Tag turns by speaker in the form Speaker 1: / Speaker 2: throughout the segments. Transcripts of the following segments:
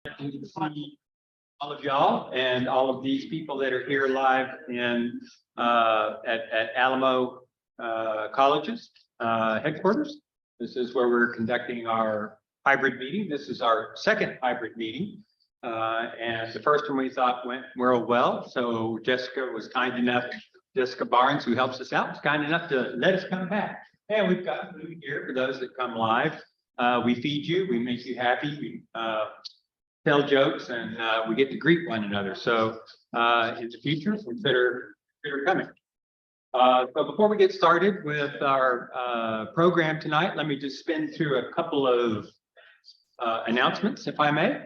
Speaker 1: To see all of y'all and all of these people that are here live in at Alamo College's headquarters. This is where we're conducting our hybrid meeting. This is our second hybrid meeting. And the first one we thought went real well. So Jessica was kind enough, Jessica Barnes, who helps us out, was kind enough to let us come back. And we've got food here for those that come live. We feed you, we make you happy, we tell jokes, and we get to greet one another. So in the future, consider coming. So before we get started with our program tonight, let me just spin through a couple of announcements, if I may.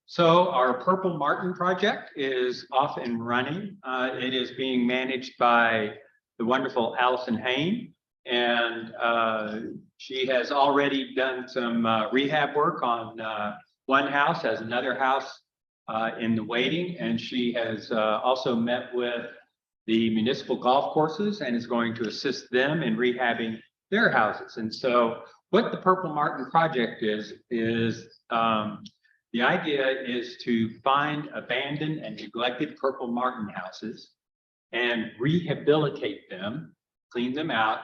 Speaker 1: So our Purple Martin project is off and running. It is being managed by the wonderful Allison Hain, and she has already done some rehab work on one house, has another house in the waiting, and she has also met with the municipal golf courses and is going to assist them in rehabbing their houses. And so what the Purple Martin project is the idea is to find abandoned and neglected Purple Martin houses and rehabilitate them, clean them out,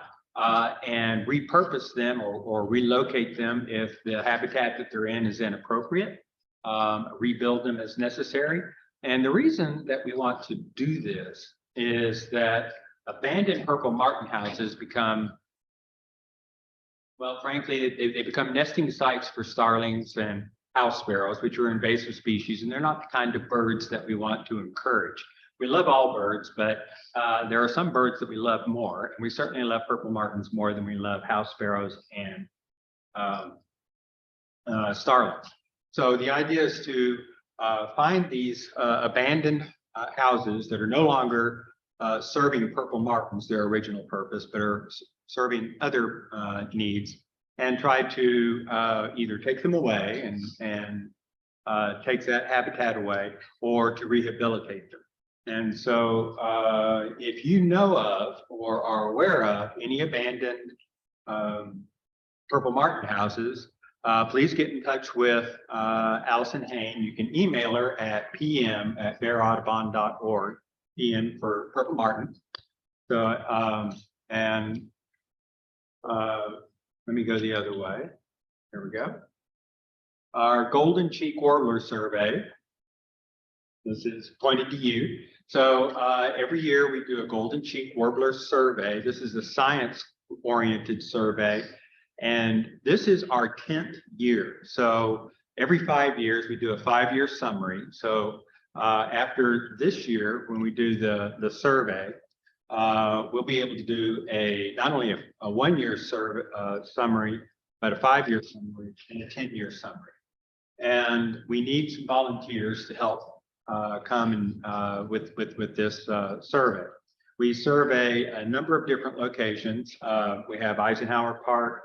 Speaker 1: and repurpose them or relocate them if the habitat that they're in is inappropriate, rebuild them as necessary. And the reason that we want to do this is that abandoned Purple Martin houses become, well, frankly, they become nesting sites for starlings and house sparrows, which are invasive species, and they're not the kind of birds that we want to encourage. We love all birds, but there are some birds that we love more, and we certainly love Purple Martins more than we love house sparrows and starlings. So the idea is to find these abandoned houses that are no longer serving Purple Martins, their original purpose, but are serving other needs, and try to either take them away and take that habitat away, or to rehabilitate them. And so if you know of or are aware of any abandoned Purple Martin houses, please get in touch with Allison Hain. You can email her at pm@bearaudubon.org, PM for Purple Martin. So, let me go the other way. There we go. Our Golden Cheek Warbler survey. This is pointed to you. So every year we do a Golden Cheek Warbler survey. This is a science-oriented survey, and this is our 10th year. So every 5 years we do a 5-year summary. So after this year, when we do the survey, we'll be able to do not only a 1-year survey summary, but a 5-year summary and a 10-year summary. And we need some volunteers to help come and with this survey. We survey a number of different locations. We have Eisenhower Park,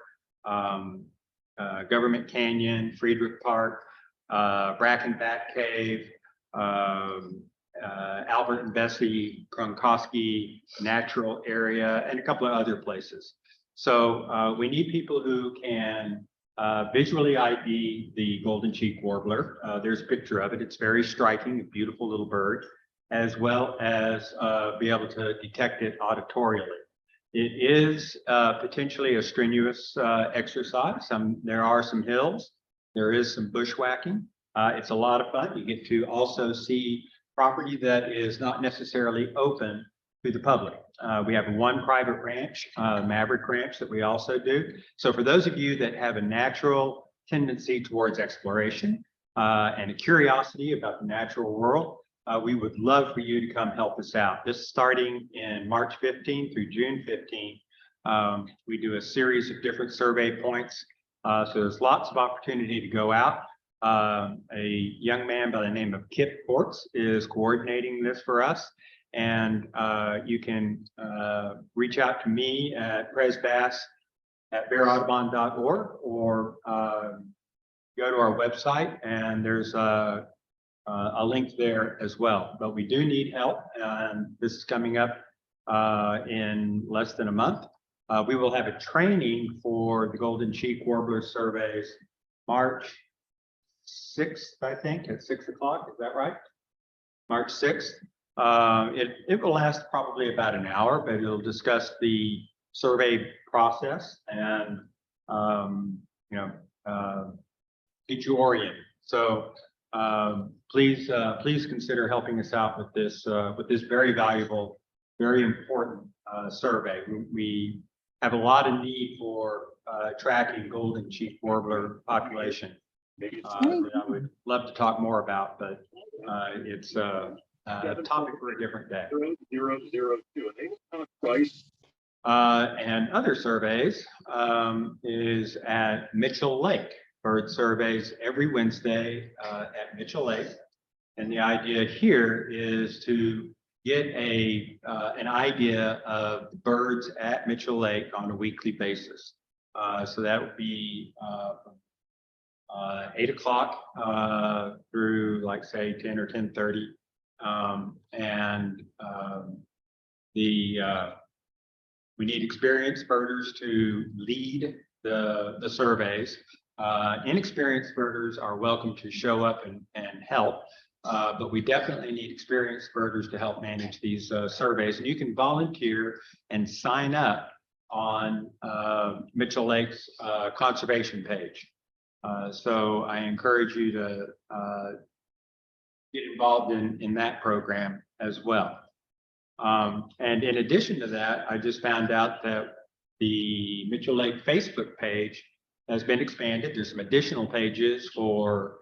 Speaker 1: Government Canyon, Friedrich Park, Bracken Bat Cave, Albert and Bessie, Kronkowski Natural Area, and a couple of other places. So we need people who can visually ID the Golden Cheek Warbler. There's a picture of it. It's very striking, a beautiful little bird, as well as be able to detect it auditorially. It is potentially a strenuous exercise. There are some hills. There is some bushwhacking. It's a lot of fun. You get to also see property that is not necessarily open to the public. We have one private ranch, Maverick Ranch, that we also do. So for those of you that have a natural tendency towards exploration and a curiosity about the natural world, we would love for you to come help us out. This starting in March 15 through June 15. We do a series of different survey points. So there's lots of opportunity to go out. A young man by the name of Kip Quartz is coordinating this for us. And you can reach out to me at presbass@bearaudubon.org, or go to our website, and there's a link there as well. But we do need help, and this is coming up in less than a month. We will have a training for the Golden Cheek Warbler surveys March 6th, I think, at 6 o'clock. Is that right? March 6th. It will last probably about an hour, but it'll discuss the survey process and get you oriented. So please consider helping us out with this very valuable, very important survey. We have a lot of need for tracking golden cheek warbler population. That I would love to talk more about, but it's a topic for a different day. 002. And other surveys is at Mitchell Lake. Bird surveys every Wednesday at Mitchell Lake. And the idea here is to get an idea of birds at Mitchell Lake on a weekly basis. So that would be 8 o'clock through, like, say 10 or 10:30. We need experienced birders to lead the surveys. Inexperienced birders are welcome to show up and help, but we definitely need experienced birders to help manage these surveys. And you can volunteer and sign up on Mitchell Lake's conservation page. So I encourage you to get involved in that program as well. And in addition to that, I just found out that the Mitchell Lake Facebook page has been expanded. There's some additional pages for,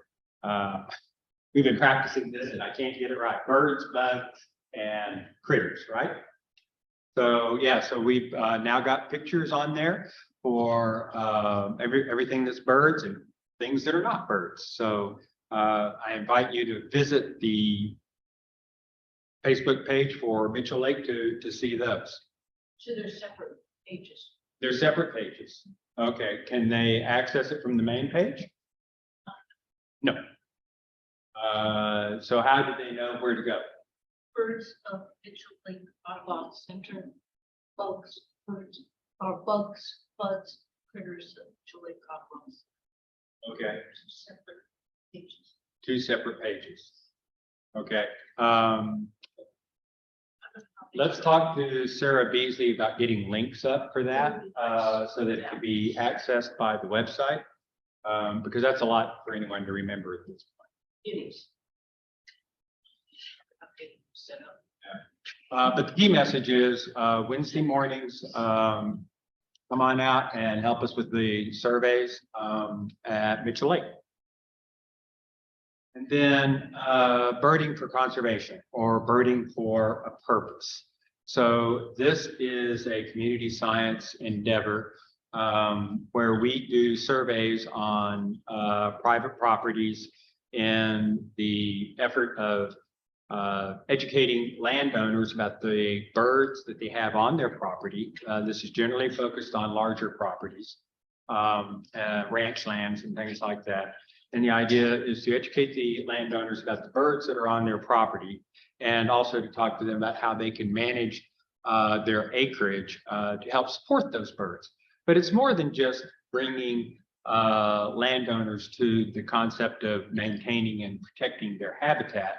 Speaker 1: we've been practicing this and I can't get it right, birds, bugs, and critters, right? So yeah, so we've now got pictures on there for everything that's birds and things that are not birds. So I invite you to visit the Facebook page for Mitchell Lake to see those.
Speaker 2: So they're separate pages.
Speaker 1: They're separate pages. Okay, can they access it from the main page? No. So how do they know where to go?
Speaker 2: Birds of Mitchell Lake Audubon Center, bugs, birds, or bugs, buds, critters of Mitchell Lake Audubon.
Speaker 1: Okay.
Speaker 2: Separate pages.
Speaker 1: 2 separate pages. Okay. Let's talk to Sarah Beasley about getting links up for that, so that it can be accessed by the website, because that's a lot for anyone to remember at this point.
Speaker 2: It is.
Speaker 1: But the key message is Wednesday mornings, come on out and help us with the surveys at Mitchell Lake. And then birding for conservation or birding for a purpose. So this is a community science endeavor where we do surveys on private properties in the effort of educating landowners about the birds that they have on their property. This is generally focused on larger properties, ranch lands and things like that. And the idea is to educate the landowners about the birds that are on their property, and also to talk to them about how they can manage their acreage to help support those birds. But it's more than just bringing landowners to the concept of maintaining and protecting their habitat.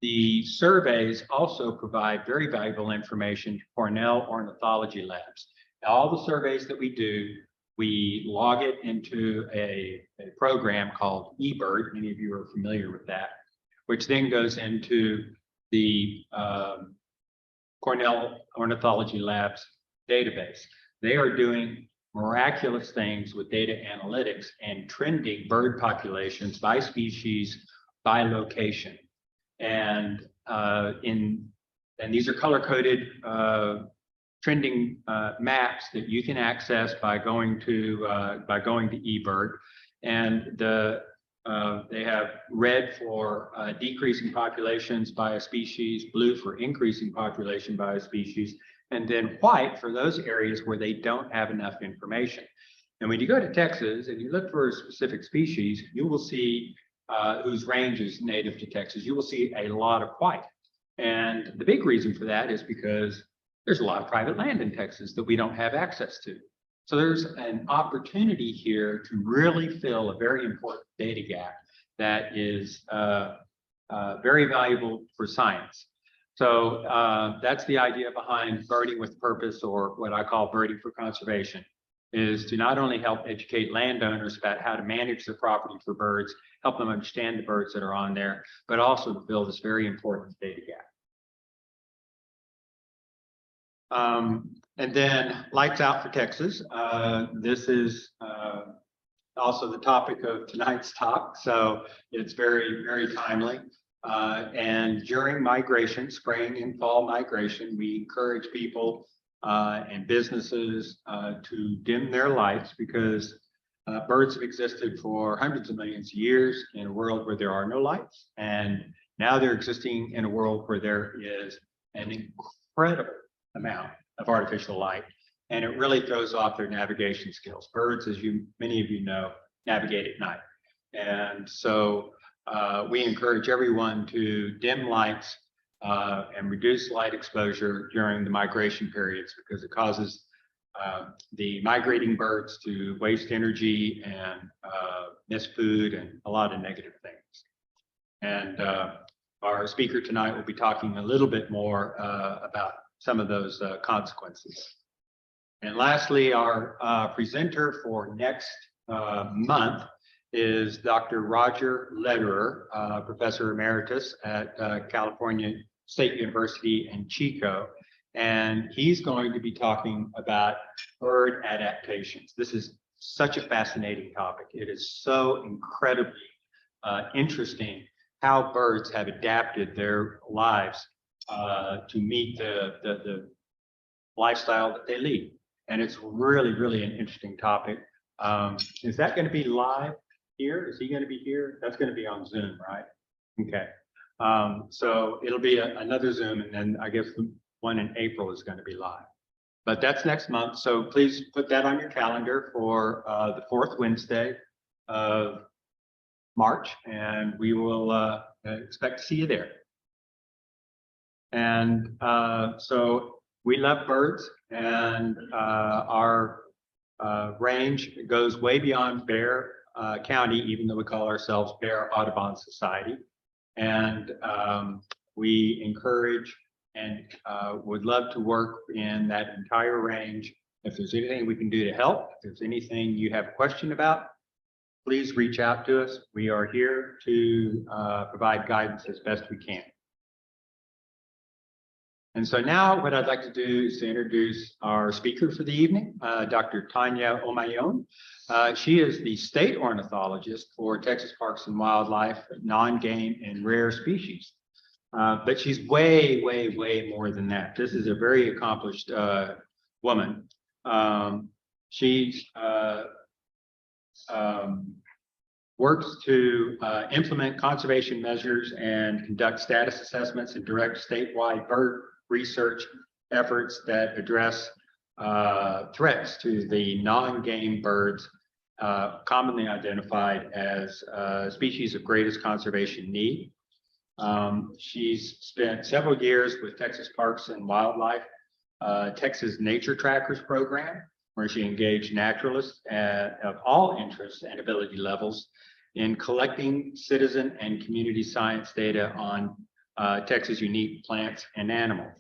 Speaker 1: The surveys also provide very valuable information to Cornell ornithology labs. Now, all the surveys that we do, we log it into a program called eBird. Many of you are familiar with that, which then goes into the Cornell Ornithology Labs database. They are doing miraculous things with data analytics and trending bird populations by species, by location. And these are color-coded trending maps that you can access by going to eBird, and they have red for decreasing populations by a species, blue for increasing population by a species, and then white for those areas where they don't have enough information. And when you go to Texas and you look for a specific species, you will see whose range is native to Texas, you will see a lot of white. And the big reason for that is because There's a lot of private land in Texas that we don't have access to. So there's an opportunity here to really fill a very important data gap that is very valuable for science. So that's the idea behind birding with purpose, or what I call birding for conservation, is to not only help educate landowners about how to manage their property for birds, help them understand the birds that are on there, but also to fill this very important data gap. And then lights out for Texas. This is also the topic of tonight's talk, so it's very, very timely. And during migration, spring and fall migration, we encourage people and businesses to dim their lights, because birds have existed for hundreds of millions of years in a world where there are no lights. And now they're existing in a world where there is an incredible amount of artificial light, and it really throws off their navigation skills. Birds, as many of you know, navigate at night. And so we encourage everyone to dim lights and reduce light exposure during the migration periods, because it causes the migrating birds to waste energy and miss food and a lot of negative things. And our speaker tonight will be talking a little bit more about some of those consequences. And lastly, our presenter for next month is Dr. Roger Lederer, Professor Emeritus at California State University in Chico. And he's going to be talking about bird adaptations. This is such a fascinating topic. It is so incredibly interesting how birds have adapted their lives to meet the lifestyle that they lead. And it's really, really an interesting topic. Is that going to be live here? Is he going to be here? That's going to be on Zoom, right? Okay. So it'll be another Zoom, and then I guess the one in April is going to be live. But that's next month. So please put that on your calendar for the fourth Wednesday of March, and we will expect to see you there. And so we love birds, and our range goes way beyond Bear County, even though we call ourselves Bear Audubon Society. And we encourage and would love to work in that entire range. If there's anything we can do to help, if there's anything you have a question about, please reach out to us. We are here to provide guidance as best we can. And so now what I'd like to do is to introduce our speaker for the evening, Dr. Tania Homayoun. She is the state ornithologist for Texas Parks and Wildlife, non-game and rare species. But she's way, way, way more than that. This is a very accomplished woman. She works to implement conservation measures and conduct status assessments and direct statewide bird research efforts that address threats to the non-game birds commonly identified as species of greatest conservation need. She's spent several years with Texas Parks and Wildlife, Texas Nature Trackers program, where she engaged naturalists of all interests and ability levels in collecting citizen and community science data on Texas unique plants and animals.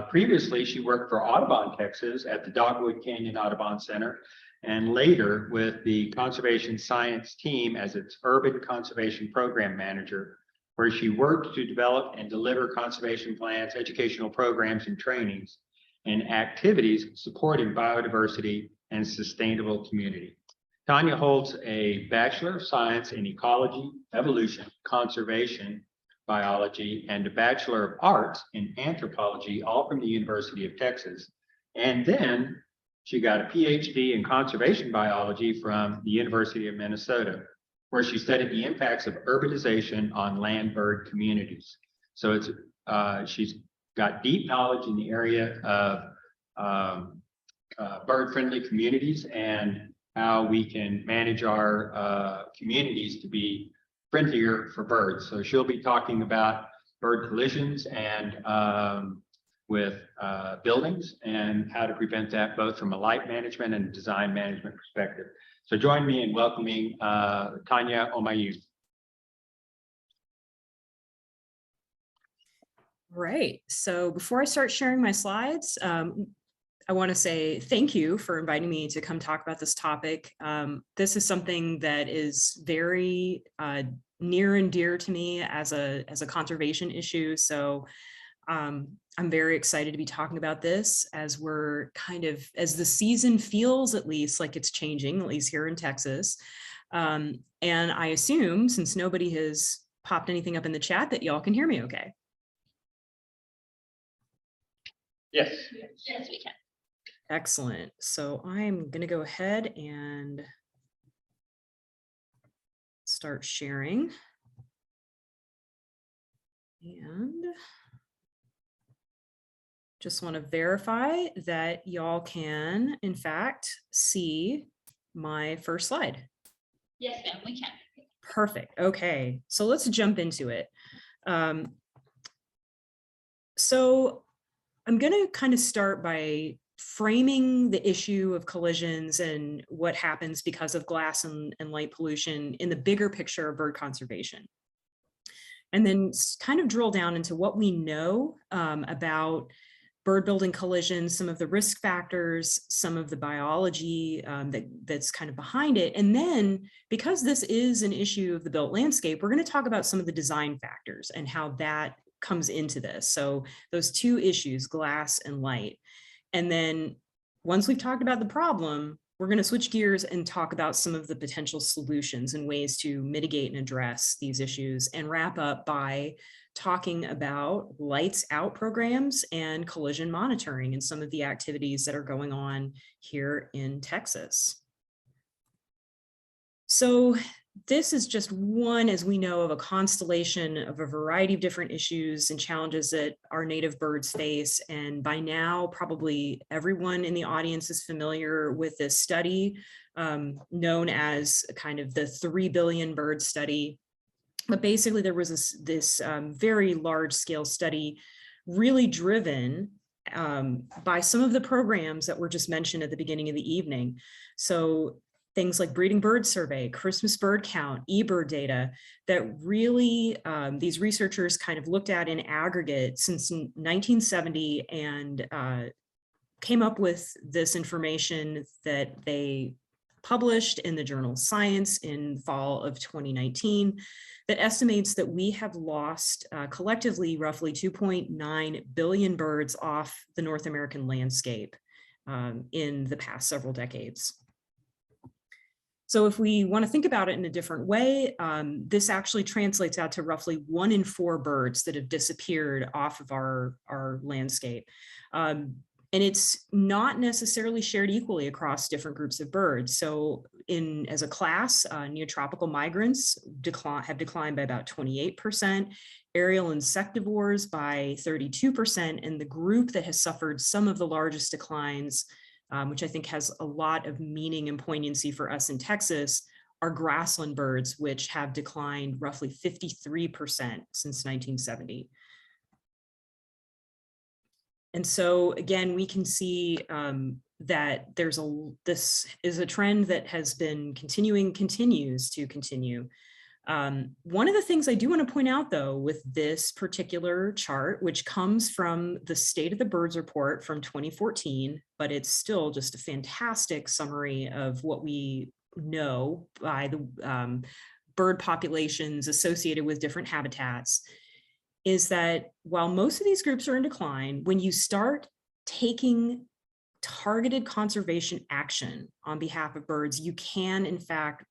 Speaker 1: Previously, she worked for Audubon, Texas at the Dogwood Canyon Audubon Center, and later with the Conservation Science team as its Urban Conservation Program Manager, where she worked to develop and deliver conservation plans, educational programs, and trainings, and activities supporting biodiversity and sustainable community. Tania holds a Bachelor of Science in Ecology, Evolution, Conservation, Biology, and a Bachelor of Arts in Anthropology, all from the University of Texas. And then she got a PhD in Conservation Biology from the University of Minnesota, where she studied the impacts of urbanization on land bird communities. So it's she's got deep knowledge in the area of bird-friendly communities and how we can manage our communities to be friendlier for birds. So she'll be talking about bird collisions and with buildings and how to prevent that both from a light management and design management perspective. So join me in welcoming Tania Homayoun.
Speaker 3: Right. So before I start sharing my slides, I want to say thank you for inviting me to come talk about this topic. This is something that is very near and dear to me as a conservation issue. So I'm very excited to be talking about this as we're as the season feels at least like it's changing, at least here in Texas. And I assume, since nobody has popped anything up in the chat, that y'all can hear me okay.
Speaker 1: Yes.
Speaker 2: Yes, we can.
Speaker 3: Excellent. So I'm going to go ahead and start sharing. And just want to verify that y'all can, in fact, see my first slide.
Speaker 2: Yes, ma'am, we can.
Speaker 3: Perfect. Okay, so let's jump into it. So I'm going to kind of start by framing the issue of collisions and what happens because of glass and light pollution in the bigger picture of bird conservation. And then kind of drill down into what we know about bird building collisions, some of the risk factors, some of the biology that's kind of behind it. And then, because this is an issue of the built landscape, we're going to talk about some of the design factors and how that comes into this. So those two issues, glass and light. And then once we've talked about the problem, we're going to switch gears and talk about some of the potential solutions and ways to mitigate and address these issues, and wrap up by talking about lights out programs and collision monitoring and some of the activities that are going on here in Texas. So this is just one, as we know, of a constellation of a variety of different issues and challenges that our native birds face. And by now, probably everyone in the audience is familiar with this study known as kind of the 3 billion bird study. But basically, there was this very large scale study really driven by some of the programs that were just mentioned at the beginning of the evening. So things like breeding bird survey, Christmas bird count, eBird data that really these researchers kind of looked at in aggregate since 1970 and came up with this information that they published in the journal Science in fall of 2019 that estimates that we have lost collectively roughly 2.9 billion birds off the North American landscape in the past several decades. So if we want to think about it in a different way, this actually translates out to roughly 1 in 4 birds that have disappeared off of our landscape. And it's not necessarily shared equally across different groups of birds. So as a class, neotropical migrants have declined by about 28%, aerial insectivores by 32%, and the group that has suffered some of the largest declines, which I think has a lot of meaning and poignancy for us in Texas, are grassland birds, which have declined roughly 53% since 1970. And so again, we can see that this is a trend that has been continues to continue. One of the things I do want to point out, though, with this particular chart, which comes from the State of the Birds report from 2014, but it's still just a fantastic summary of what we know by the bird populations associated with different habitats, is that while most of these groups are in decline, when you start taking targeted conservation action on behalf of birds, you can, in fact,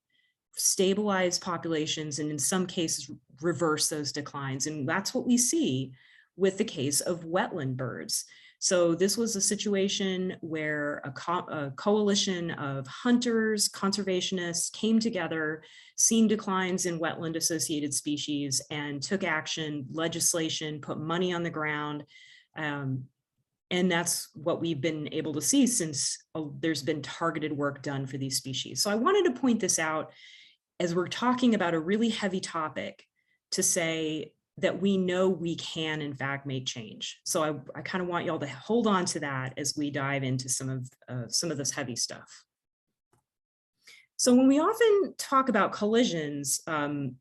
Speaker 3: stabilize populations and in some cases reverse those declines. And that's what we see with the case of wetland birds. So this was a situation where a coalition of hunters, conservationists came together, seen declines in wetland associated species, and took action, legislation, put money on the ground. And that's what we've been able to see since there's been targeted work done for these species. So I wanted to point this out as we're talking about a really heavy topic, to say that we know we can in fact make change. So I kind of want y'all to hold on to that as we dive into some of this heavy stuff. So when we often talk about collisions, I'm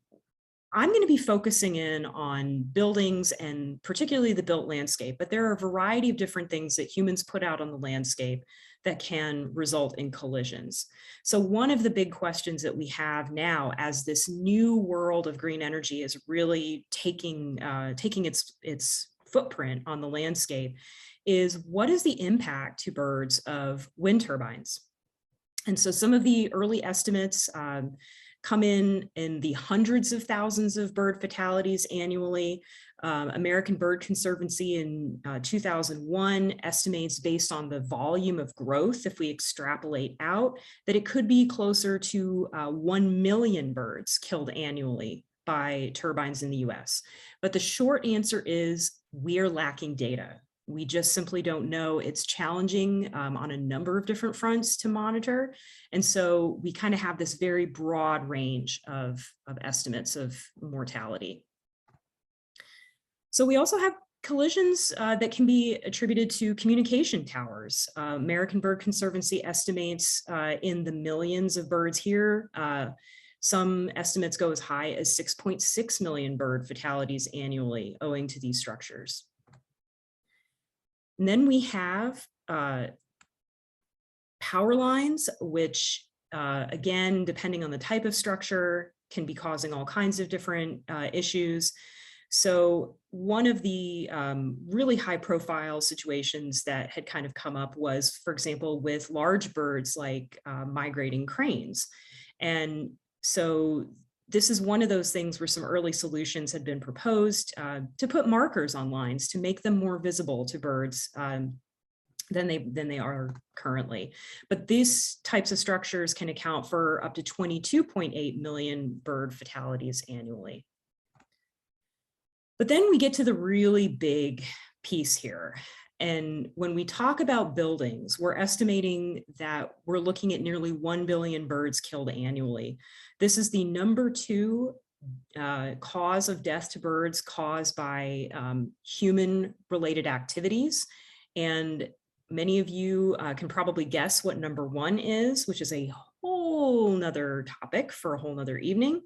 Speaker 3: going to be focusing in on buildings and particularly the built landscape, but there are a variety of different things that humans put out on the landscape that can result in collisions. So one of the big questions that we have now as this new world of green energy is really taking its footprint on the landscape is, what is the impact to birds of wind turbines? And so some of the early estimates come in the hundreds of thousands of bird fatalities annually. American Bird Conservancy in 2001 estimates, based on the volume of growth, if we extrapolate out, that it could be closer to 1 million birds killed annually by turbines in the US. But the short answer is, we're lacking data. We just simply don't know. It's challenging on a number of different fronts to monitor. And so we kind of have this very broad range of estimates of mortality. So we also have collisions that can be attributed to communication towers. American Bird Conservancy estimates in the millions of birds here. Some estimates go as high as 6.6 million bird fatalities annually owing to these structures. And then we have power lines, which again, depending on the type of structure, can be causing all kinds of different issues. So one of the really high profile situations that had kind of come up was, for example, with large birds like migrating cranes. And so this is one of those things where some early solutions had been proposed to put markers on lines to make them more visible to birds than they are currently. But these types of structures can account for up to 22.8 million bird fatalities annually. But then we get to the really big piece here. And when we talk about buildings, we're estimating that we're looking at nearly 1 billion birds killed annually. This is the #2 cause of death to birds caused by human-related activities. And many of you can probably guess what #1 is, which is a whole nother topic for a whole nother evening.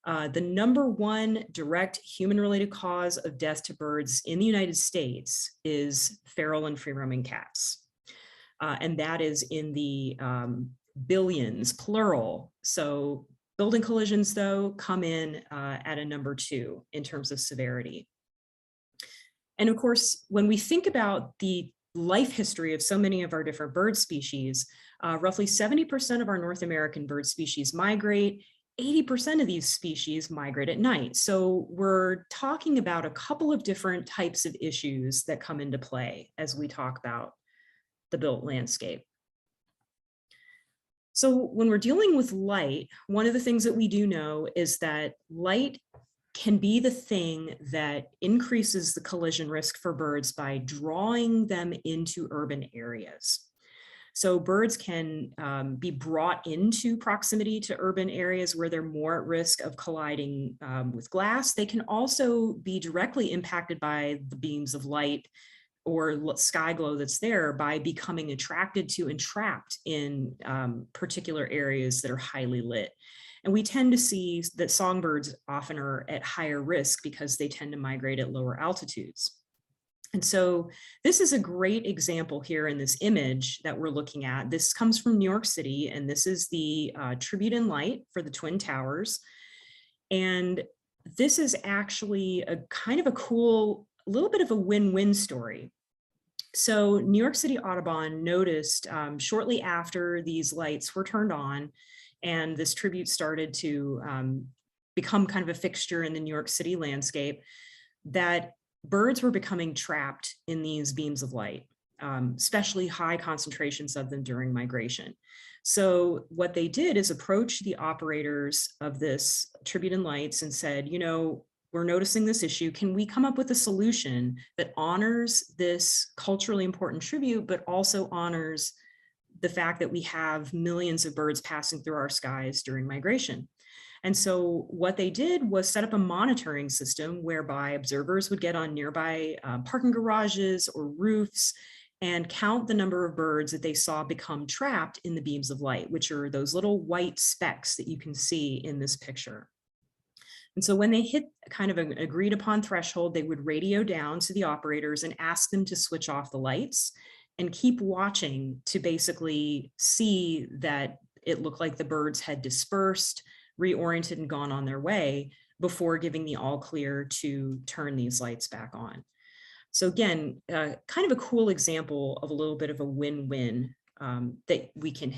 Speaker 3: The #1 direct human-related cause of death to birds in the United States is feral and free-roaming cats. And that is in the billions, plural. So building collisions, though, come in at a #2 in terms of severity. And of course, when we think about the life history of so many of our different bird species, roughly 70% of our North American bird species migrate. 80% of these species migrate at night. So we're talking about a couple of different types of issues that come into play as we talk about the built landscape. So when we're dealing with light, one of the things that we do know is that light can be the thing that increases the collision risk for birds by drawing them into urban areas. So birds can be brought into proximity to urban areas where they're more at risk of colliding with glass. They can also be directly impacted by the beams of light or sky glow that's there by becoming attracted to and trapped in particular areas that are highly lit. And we tend to see that songbirds often are at higher risk because they tend to migrate at lower altitudes. And so this is a great example here in this image that we're looking at. This comes from New York City, and this is the tribute in light for the Twin Towers. And this is actually a kind of a cool, little bit of a win-win story. So New York City Audubon noticed shortly after these lights were turned on and this tribute started to become kind of a fixture in the New York City landscape, that birds were becoming trapped in these beams of light, especially high concentrations of them during migration. So what they did is approach the operators of this tribute in lights and said, you know, we're noticing this issue. Can we come up with a solution that honors this culturally important tribute, but also honors the fact that we have millions of birds passing through our skies during migration? And so what they did was set up a monitoring system whereby observers would get on nearby parking garages or roofs and count the number of birds that they saw become trapped in the beams of light, which are those little white specks that you can see in this picture. And so when they hit kind of an agreed upon threshold, they would radio down to the operators and ask them to switch off the lights and keep watching to basically see that it looked like the birds had dispersed, reoriented, and gone on their way before giving the all clear to turn these lights back on. So again, kind of a cool example of a little bit of a win-win that we can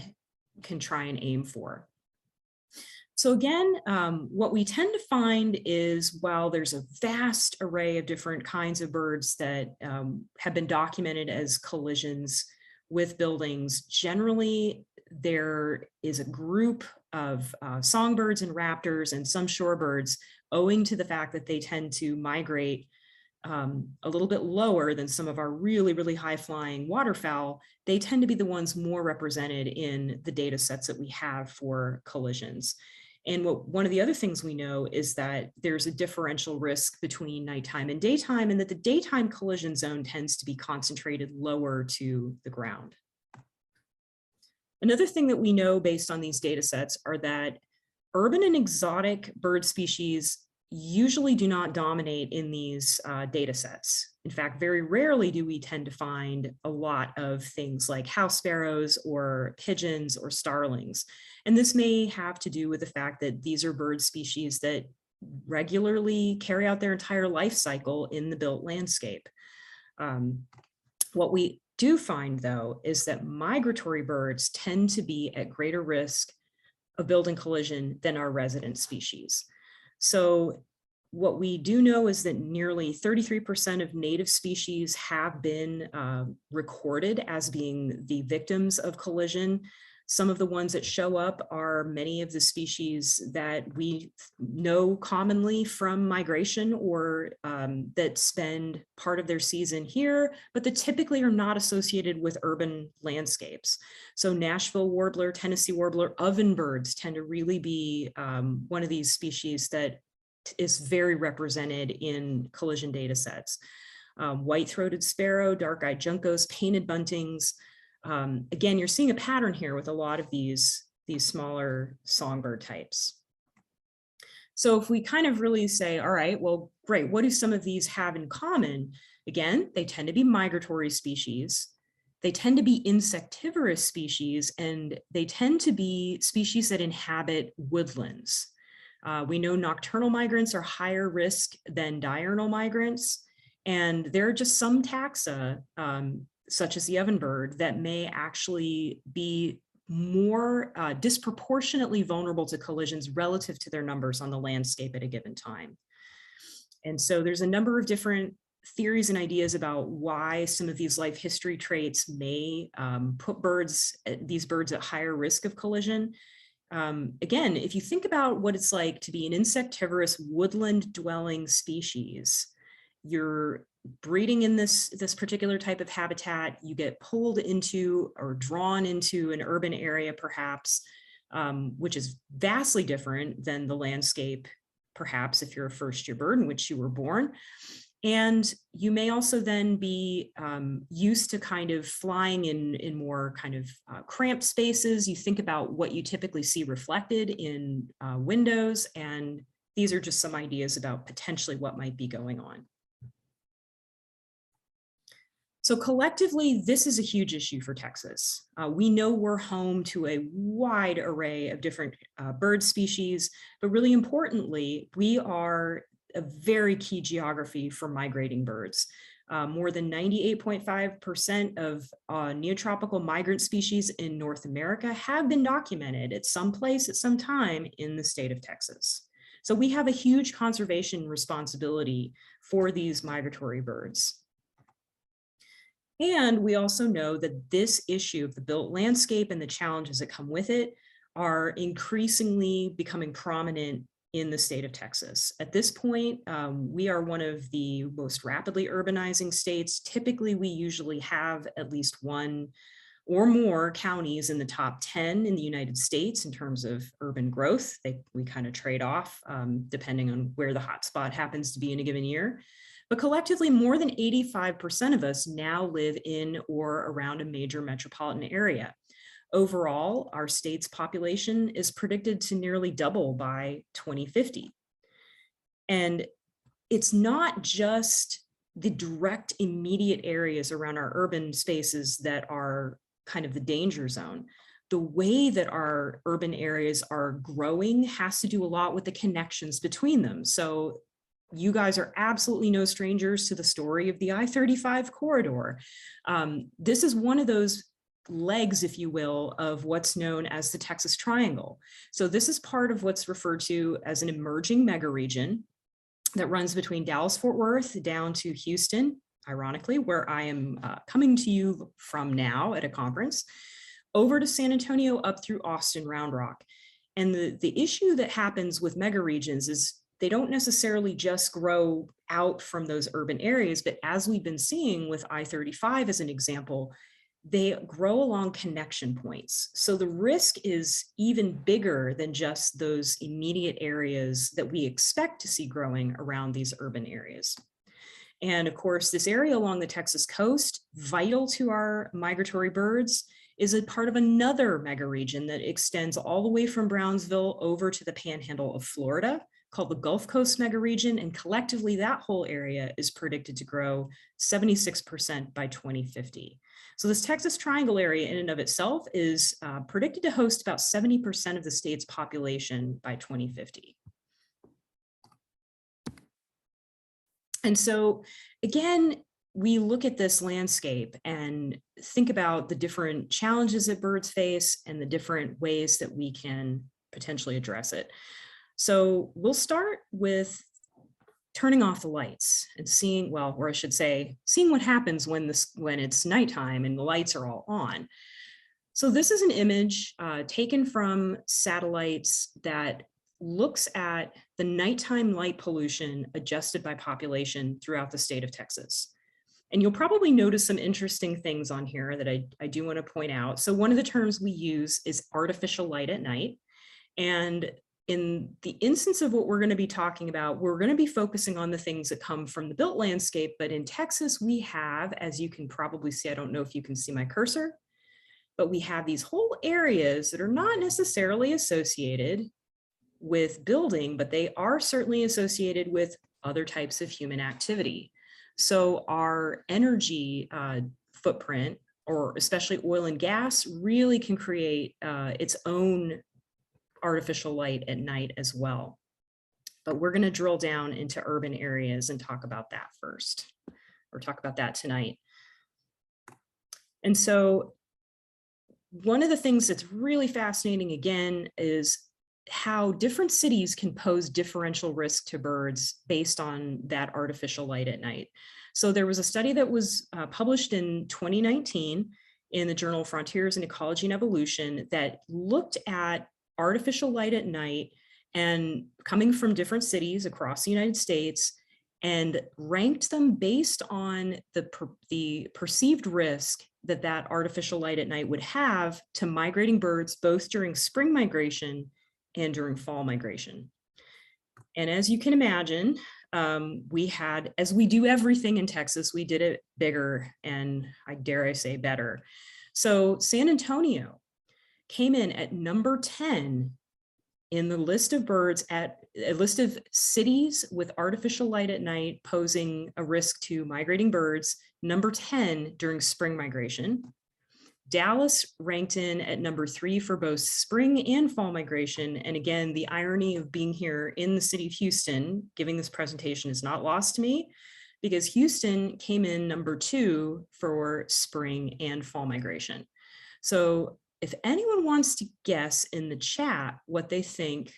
Speaker 3: try and aim for. So again, what we tend to find is while there's a vast array of different kinds of birds that have been documented as collisions with buildings, generally there is a group of songbirds and raptors and some shorebirds, owing to the fact that they tend to migrate a little bit lower than some of our really, really high flying waterfowl. They tend to be the ones more represented in the data sets that we have for collisions. And one of the other things we know is that there's a differential risk between nighttime and daytime, and that the daytime collision zone tends to be concentrated lower to the ground. Another thing that we know based on these data sets are that urban and exotic bird species usually do not dominate in these data sets. In fact, very rarely do we tend to find a lot of things like house sparrows or pigeons or starlings. And this may have to do with the fact that these are bird species that regularly carry out their entire life cycle in the built landscape. What we do find, though, is that migratory birds tend to be at greater risk of building collision than our resident species. So what we do know is that nearly 33% of native species have been recorded as being the victims of collision. Some of the ones that show up are many of the species that we know commonly from migration or that spend part of their season here, but that typically are not associated with urban landscapes. So Nashville warbler, Tennessee warbler, ovenbirds tend to really be one of these species that is very represented in collision data sets. White-throated sparrow, dark-eyed juncos, painted buntings. Again, you're seeing a pattern here with a lot of these smaller songbird types. So if we kind of really say, all right, well, great, what do some of these have in common? Again, they tend to be migratory species. They tend to be insectivorous species, and they tend to be species that inhabit woodlands. We know nocturnal migrants are higher risk than diurnal migrants, and there are just some taxa, such as the ovenbird, that may actually be more disproportionately vulnerable to collisions relative to their numbers on the landscape at a given time. And so there's a number of different theories and ideas about why some of these life history traits may put these birds at higher risk of collision. Again, if you think about what it's like to be an insectivorous woodland dwelling species, you're breeding in this particular type of habitat, you get pulled into or drawn into an urban area perhaps, which is vastly different than the landscape, perhaps if you're a first-year bird in which you were born. And you may also then be used to kind of flying in more kind of cramped spaces. You think about what you typically see reflected in windows, and these are just some ideas about potentially what might be going on. So collectively, this is a huge issue for Texas. We know we're home to a wide array of different bird species, but really importantly, we are a very key geography for migrating birds. More than 98.5% of neotropical migrant species in North America have been documented at some place at some time in the state of Texas. So we have a huge conservation responsibility for these migratory birds. And we also know that this issue of the built landscape and the challenges that come with it are increasingly becoming prominent in the state of Texas. At this point, we are one of the most rapidly urbanizing states. Typically, we usually have at least one or more counties in the top 10 in the United States in terms of urban growth. We kind of trade off depending on where the hotspot happens to be in a given year. But collectively, more than 85% of us now live in or around a major metropolitan area. Overall, our state's population is predicted to nearly double by 2050. And it's not just the direct immediate areas around our urban spaces that are kind of the danger zone. The way that our urban areas are growing has to do a lot with the connections between them. So you guys are absolutely no strangers to the story of the I-35 corridor. This is one of those legs, if you will, of what's known as the Texas Triangle. So this is part of what's referred to as an emerging megaregion that runs between Dallas-Fort Worth down to Houston, ironically, where I am coming to you from now at a conference, over to San Antonio, up through Austin, Round Rock. And the issue that happens with megaregions is they don't necessarily just grow out from those urban areas, but as we've been seeing with I-35 as an example, they grow along connection points. So the risk is even bigger than just those immediate areas that we expect to see growing around these urban areas. And of course, this area along the Texas coast, vital to our migratory birds, is a part of another megaregion that extends all the way from Brownsville over to the panhandle of Florida, called the Gulf Coast megaregion. And collectively, that whole area is predicted to grow 76% by 2050. So this Texas Triangle area in and of itself is predicted to host about 70% of the state's population by 2050. And so again, we look at this landscape and think about the different challenges that birds face and the different ways that we can potentially address it. So we'll start with turning off the lights and seeing, well, or I should say, seeing what happens when it's nighttime and the lights are all on. So this is an image taken from satellites that looks at the nighttime light pollution adjusted by population throughout the state of Texas. And you'll probably notice some interesting things on here that I do want to point out. So one of the terms we use is artificial light at night. And in the instance of what we're going to be talking about, we're going to be focusing on the things that come from the built landscape. But in Texas, we have, as you can probably see, I don't know if you can see my cursor, but we have these whole areas that are not necessarily associated with building, but they are certainly associated with other types of human activity. So our energy footprint, or especially oil and gas, really can create its own artificial light at night as well. But we're going to drill down into urban areas and talk about that first, or talk about that tonight. And so one of the things that's really fascinating, again, is how different cities can pose differential risk to birds based on that artificial light at night. So there was a study that was published in 2019 in the journal Frontiers in Ecology and Evolution that looked at artificial light at night and coming from different cities across the United States and ranked them based on the perceived risk that that artificial light at night would have to migrating birds, both during spring migration and during fall migration. And as you can imagine, we had, as we do everything in Texas, we did it bigger and I dare I say better. So San Antonio came in at number 10 in the list of birds, at a list of cities with artificial light at night posing a risk to migrating birds, number 10 during spring migration. Dallas ranked in at number 3 for both spring and fall migration. And again, the irony of being here in the city of Houston, giving this presentation, is not lost to me, because Houston came in number 2 for spring and fall migration. So if anyone wants to guess in the chat what they think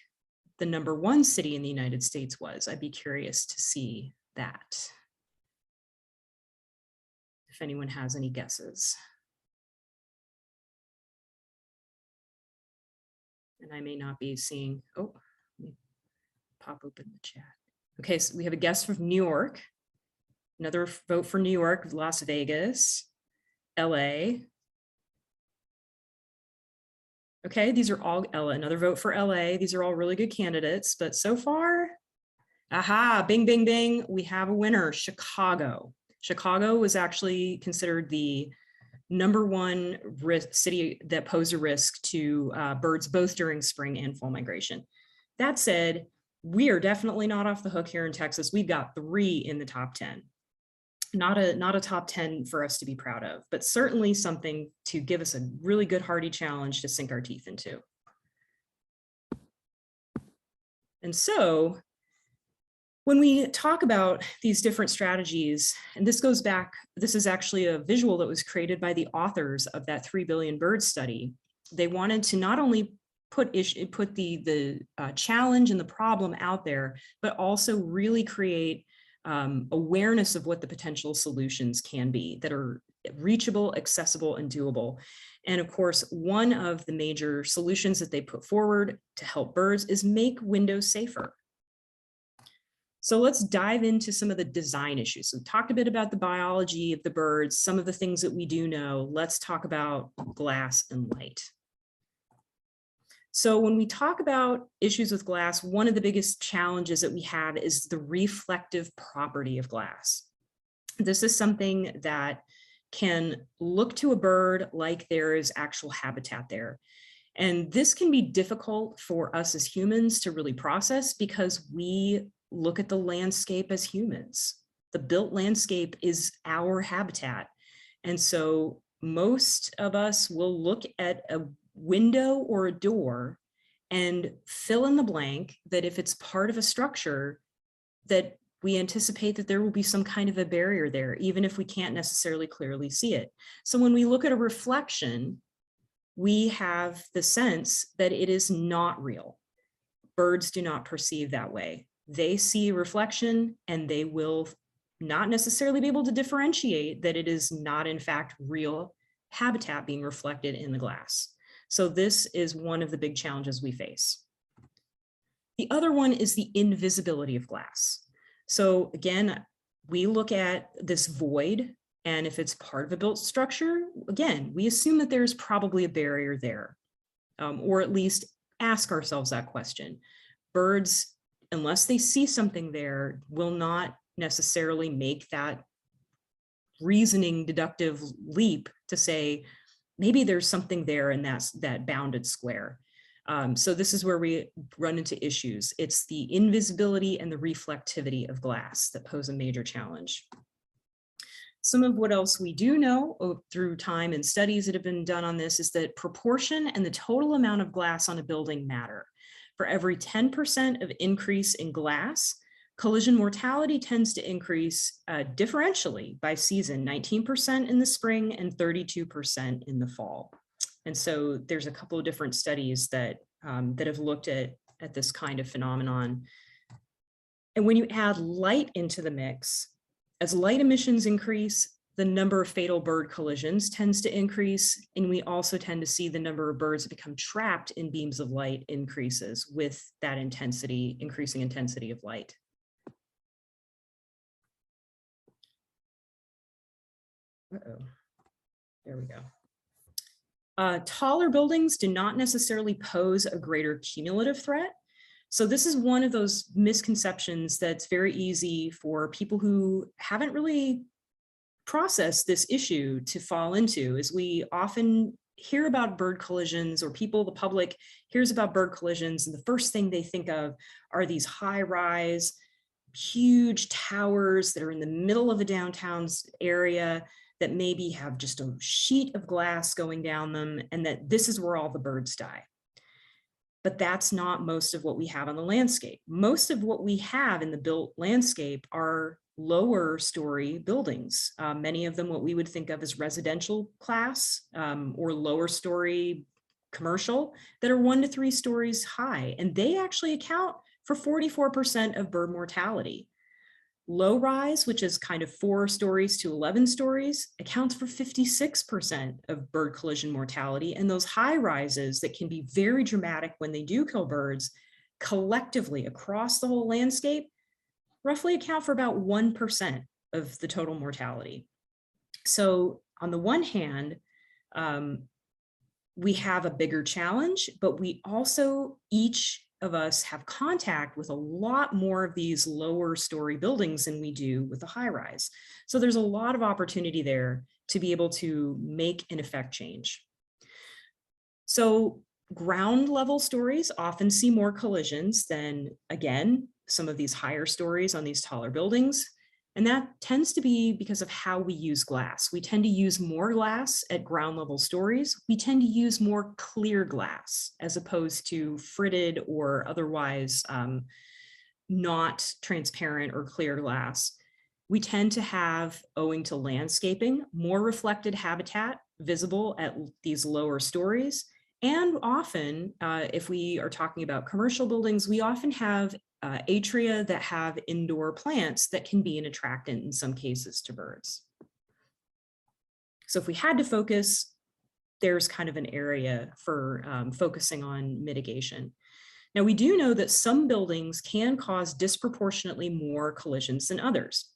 Speaker 3: the number 1 city in the United States was, I'd be curious to see that. If anyone has any guesses. And I may not be seeing, oh, let me pop open the chat. Okay, so we have a guess from New York, another vote for New York, Las Vegas, LA, Okay, these are all LA, another vote for LA. These are all really good candidates, but so far, aha, bing, bing, bing, we have a winner, Chicago. Chicago was actually considered the #1 city that posed a risk to birds both during spring and fall migration. That said, we are definitely not off the hook here in Texas. We've got 3 in the top 10. Not a top 10 for us to be proud of, but certainly something to give us a really good hearty challenge to sink our teeth into. And so when we talk about these different strategies, and this goes back, this is actually a visual that was created by the authors of that 3 billion bird study. They wanted to not only put the challenge and the problem out there, but also really create awareness of what the potential solutions can be that are reachable, accessible, and doable. And of course, one of the major solutions that they put forward to help birds is make windows safer. So let's dive into some of the design issues. So we talked a bit about the biology of the birds, some of the things that we do know. Let's talk about glass and light. So when we talk about issues with glass, one of the biggest challenges that we have is the reflective property of glass. This is something that can look to a bird like there is actual habitat there. And this can be difficult for us as humans to really process because we look at the landscape as humans. The built landscape is our habitat. And so most of us will look at a window or a door and fill in the blank that if it's part of a structure, that we anticipate that there will be some kind of a barrier there, even if we can't necessarily clearly see it. So when we look at a reflection, we have the sense that it is not real. Birds do not perceive that way. They see a reflection and they will not necessarily be able to differentiate that it is not in fact real habitat being reflected in the glass. So this is one of the big challenges we face. The other one is the invisibility of glass. So again, we look at this void, and if it's part of a built structure, again, we assume that there's probably a barrier there, or at least ask ourselves that question. Birds, unless they see something there, will not necessarily make that reasoning deductive leap to say, maybe there's something there and that's that bounded square. So this is where we run into issues. It's the invisibility and the reflectivity of glass that pose a major challenge. Some of what else we do know through time and studies that have been done on this is that proportion and the total amount of glass on a building matter. For every 10% of increase in glass, collision mortality tends to increase differentially by season, 19% in the spring and 32% in the fall. And so there's a couple of different studies that, that have looked at this kind of phenomenon. And when you add light into the mix, as light emissions increase, the number of fatal bird collisions tends to increase, and we also tend to see the number of birds that become trapped in beams of light increases with that intensity, increasing intensity of light. Uh-oh, there we go. Taller buildings do not necessarily pose a greater cumulative threat. So this is one of those misconceptions that's very easy for people who haven't really processed this issue to fall into, is we often hear about bird collisions, or people, the public hears about bird collisions, and the first thing they think of are these high-rise, huge towers that are in the middle of a downtown area that maybe have just a sheet of glass going down them, and that this is where all the birds die. But that's not most of what we have on the landscape. Most of what we have in the built landscape are lower story buildings, many of them what we would think of as residential class or lower story commercial that are 1 to 3 stories high. And they actually account for 44% of bird mortality. Low rise, which is kind of 4 stories to 11 stories, accounts for 56% of bird collision mortality. And those high rises that can be very dramatic when they do kill birds, collectively across the whole landscape, roughly account for about 1% of the total mortality. So on the one hand, we have a bigger challenge, but we also, each of us have contact with a lot more of these lower story buildings than we do with the high rise. So there's a lot of opportunity there to be able to make and affect change. So ground level stories often see more collisions than, again, some of these higher stories on these taller buildings. And that tends to be because of how we use glass. We tend to use more glass at ground level stories. We tend to use more clear glass as opposed to fritted or otherwise not transparent or clear glass. We tend to have, owing to landscaping, more reflected habitat visible at these lower stories. And often, if we are talking about commercial buildings, we often have atria that have indoor plants that can be an attractant in some cases to birds. So if we had to focus, there's kind of an area for focusing on mitigation. Now, we do know that some buildings can cause disproportionately more collisions than others.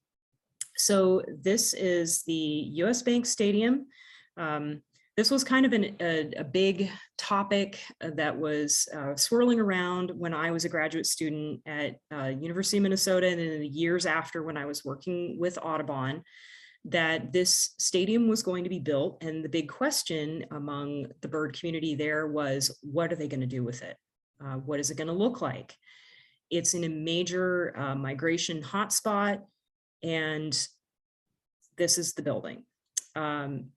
Speaker 3: So this is the US Bank Stadium. This was kind of a big topic that was swirling around when I was a graduate student at University of Minnesota, and in the years after when I was working with Audubon, that this stadium was going to be built. And the big question among the bird community there was, what are they going to do with it? What is it going to look like? It's in a major migration hotspot, and this is the building.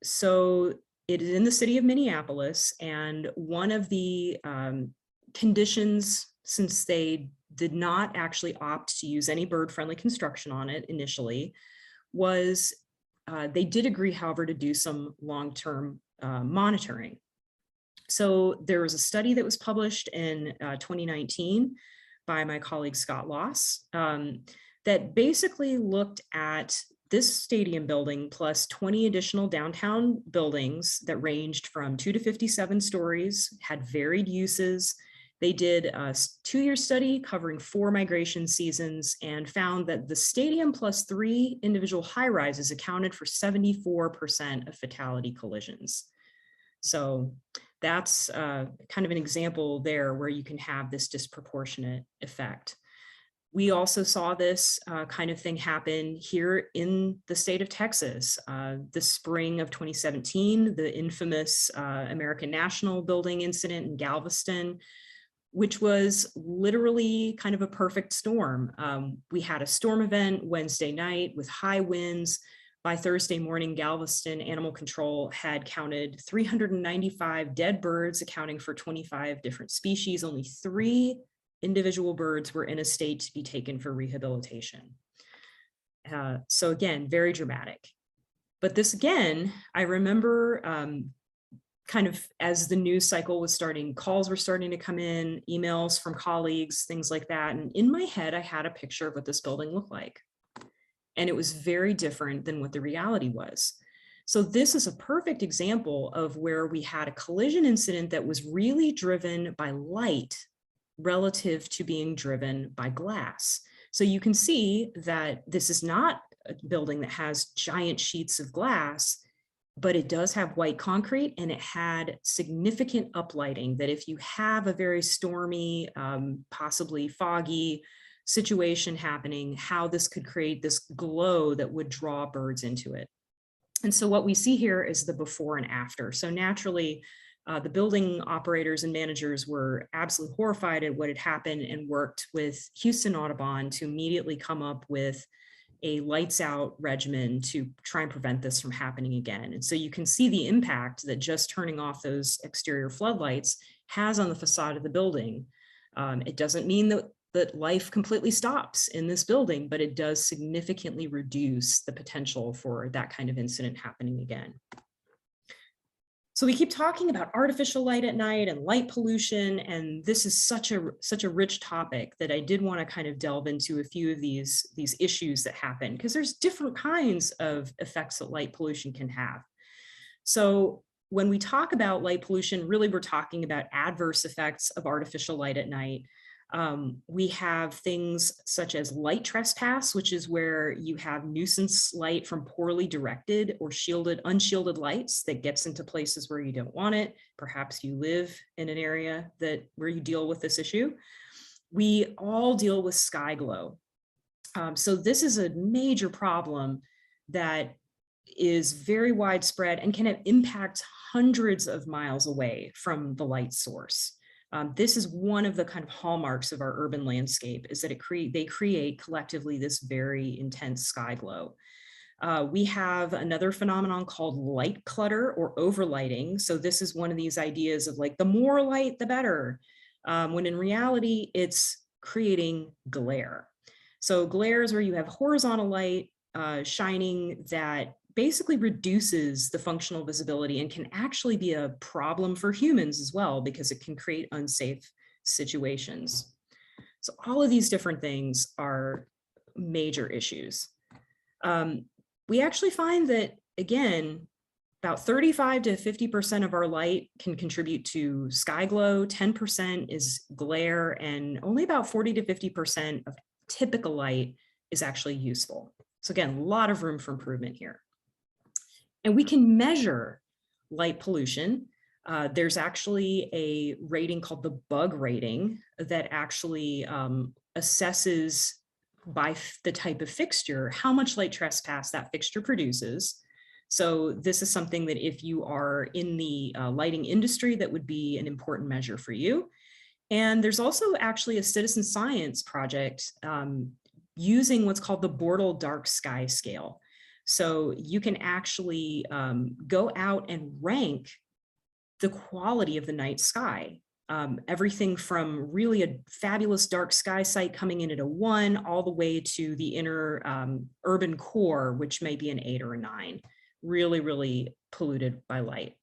Speaker 3: So it is in the city of Minneapolis, and one of the conditions, since they did not actually opt to use any bird-friendly construction on it initially, was they did agree, however, to do some long-term monitoring. So there was a study that was published in 2019 by my colleague Scott Loss that basically looked at this stadium building plus 20 additional downtown buildings that ranged from 2 to 57 stories, had varied uses. They did a 2-year study covering 4 migration seasons and found that the stadium plus 3 individual high rises accounted for 74% of fatality collisions. So that's kind of an example there where you can have this disproportionate effect. We also saw this kind of thing happen here in the state of Texas. The spring of 2017, the infamous American National Building incident in Galveston, which was literally kind of a perfect storm. We had a storm event Wednesday night with high winds. By Thursday morning, Galveston Animal Control had counted 395 dead birds, accounting for 25 different species. Only 3 individual birds were in a state to be taken for rehabilitation. So again, very dramatic. But this again, I remember kind of as the news cycle was starting, calls were starting to come in, emails from colleagues, things like that. And in my head, I had a picture of what this building looked like. And it was very different than what the reality was. So this is a perfect example of where we had a collision incident that was really driven by light relative to being driven by glass. So you can see that this is not a building that has giant sheets of glass, but it does have white concrete, and it had significant uplighting that if you have a very stormy, possibly foggy situation happening, how this could create this glow that would draw birds into it. And so what we see here is the before and after. So naturally, the building operators and managers were absolutely horrified at what had happened and worked with Houston Audubon to immediately come up with a lights out regimen to try and prevent this from happening again. And so you can see the impact that just turning off those exterior floodlights has on the facade of the building. It doesn't mean that life completely stops in this building, but it does significantly reduce the potential for that kind of incident happening again. So we keep talking about artificial light at night and light pollution, and this is such a rich topic that I did want to kind of delve into a few of these issues that happen, because there's different kinds of effects that light pollution can have. So when we talk about light pollution, really we're talking about adverse effects of artificial light at night. We have things such as light trespass, which is where you have nuisance light from poorly directed or unshielded lights that gets into places where you don't want it. Perhaps you live in an area where you deal with this issue. We all deal with sky glow. So this is a major problem that is very widespread and can have impact hundreds of miles away from the light source. This is one of the kind of hallmarks of our urban landscape, is that they create collectively this very intense sky glow. We have another phenomenon called light clutter or overlighting. So this is one of these ideas of like, the more light, the better, when in reality, it's creating glare. So glare is where you have horizontal light shining that basically reduces the functional visibility and can actually be a problem for humans as well, because it can create unsafe situations. So all of these different things are major issues. We actually find that, again, about 35 to 50% of our light can contribute to sky glow, 10% is glare, and only about 40 to 50% of typical light is actually useful. So again, a lot of room for improvement here. And we can measure light pollution. There's actually a rating called the bug rating that actually assesses by the type of fixture how much light trespass that fixture produces. So this is something that if you are in the lighting industry, that would be an important measure for you. And there's also actually a citizen science project using what's called the Bortle dark sky scale. So you can actually go out and rank the quality of the night sky. Everything from really a fabulous dark sky site coming in at a 1, all the way to the inner urban core, which may be an 8 or a 9, really, really polluted by light.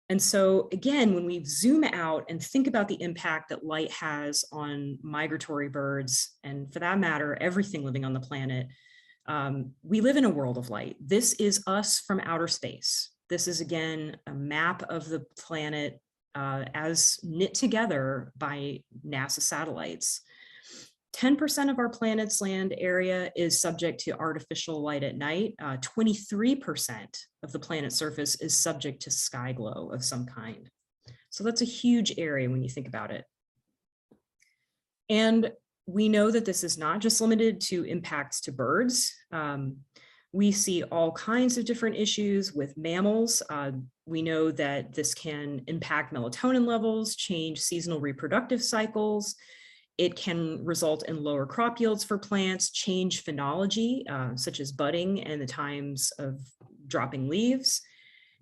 Speaker 3: And so again, when we zoom out and think about the impact that light has on migratory birds, and for that matter, everything living on the planet, we live in a world of light. This is us from outer space. This is, again, a map of the planet as knit together by NASA satellites. 10% of our planet's land area is subject to artificial light at night. 23% of the planet's surface is subject to sky glow of some kind. So that's a huge area when you think about it. And we know that this is not just limited to impacts to birds. We see all kinds of different issues with mammals. We know that this can impact melatonin levels, change seasonal reproductive cycles. It can result in lower crop yields for plants, change phenology, such as budding and the times of dropping leaves,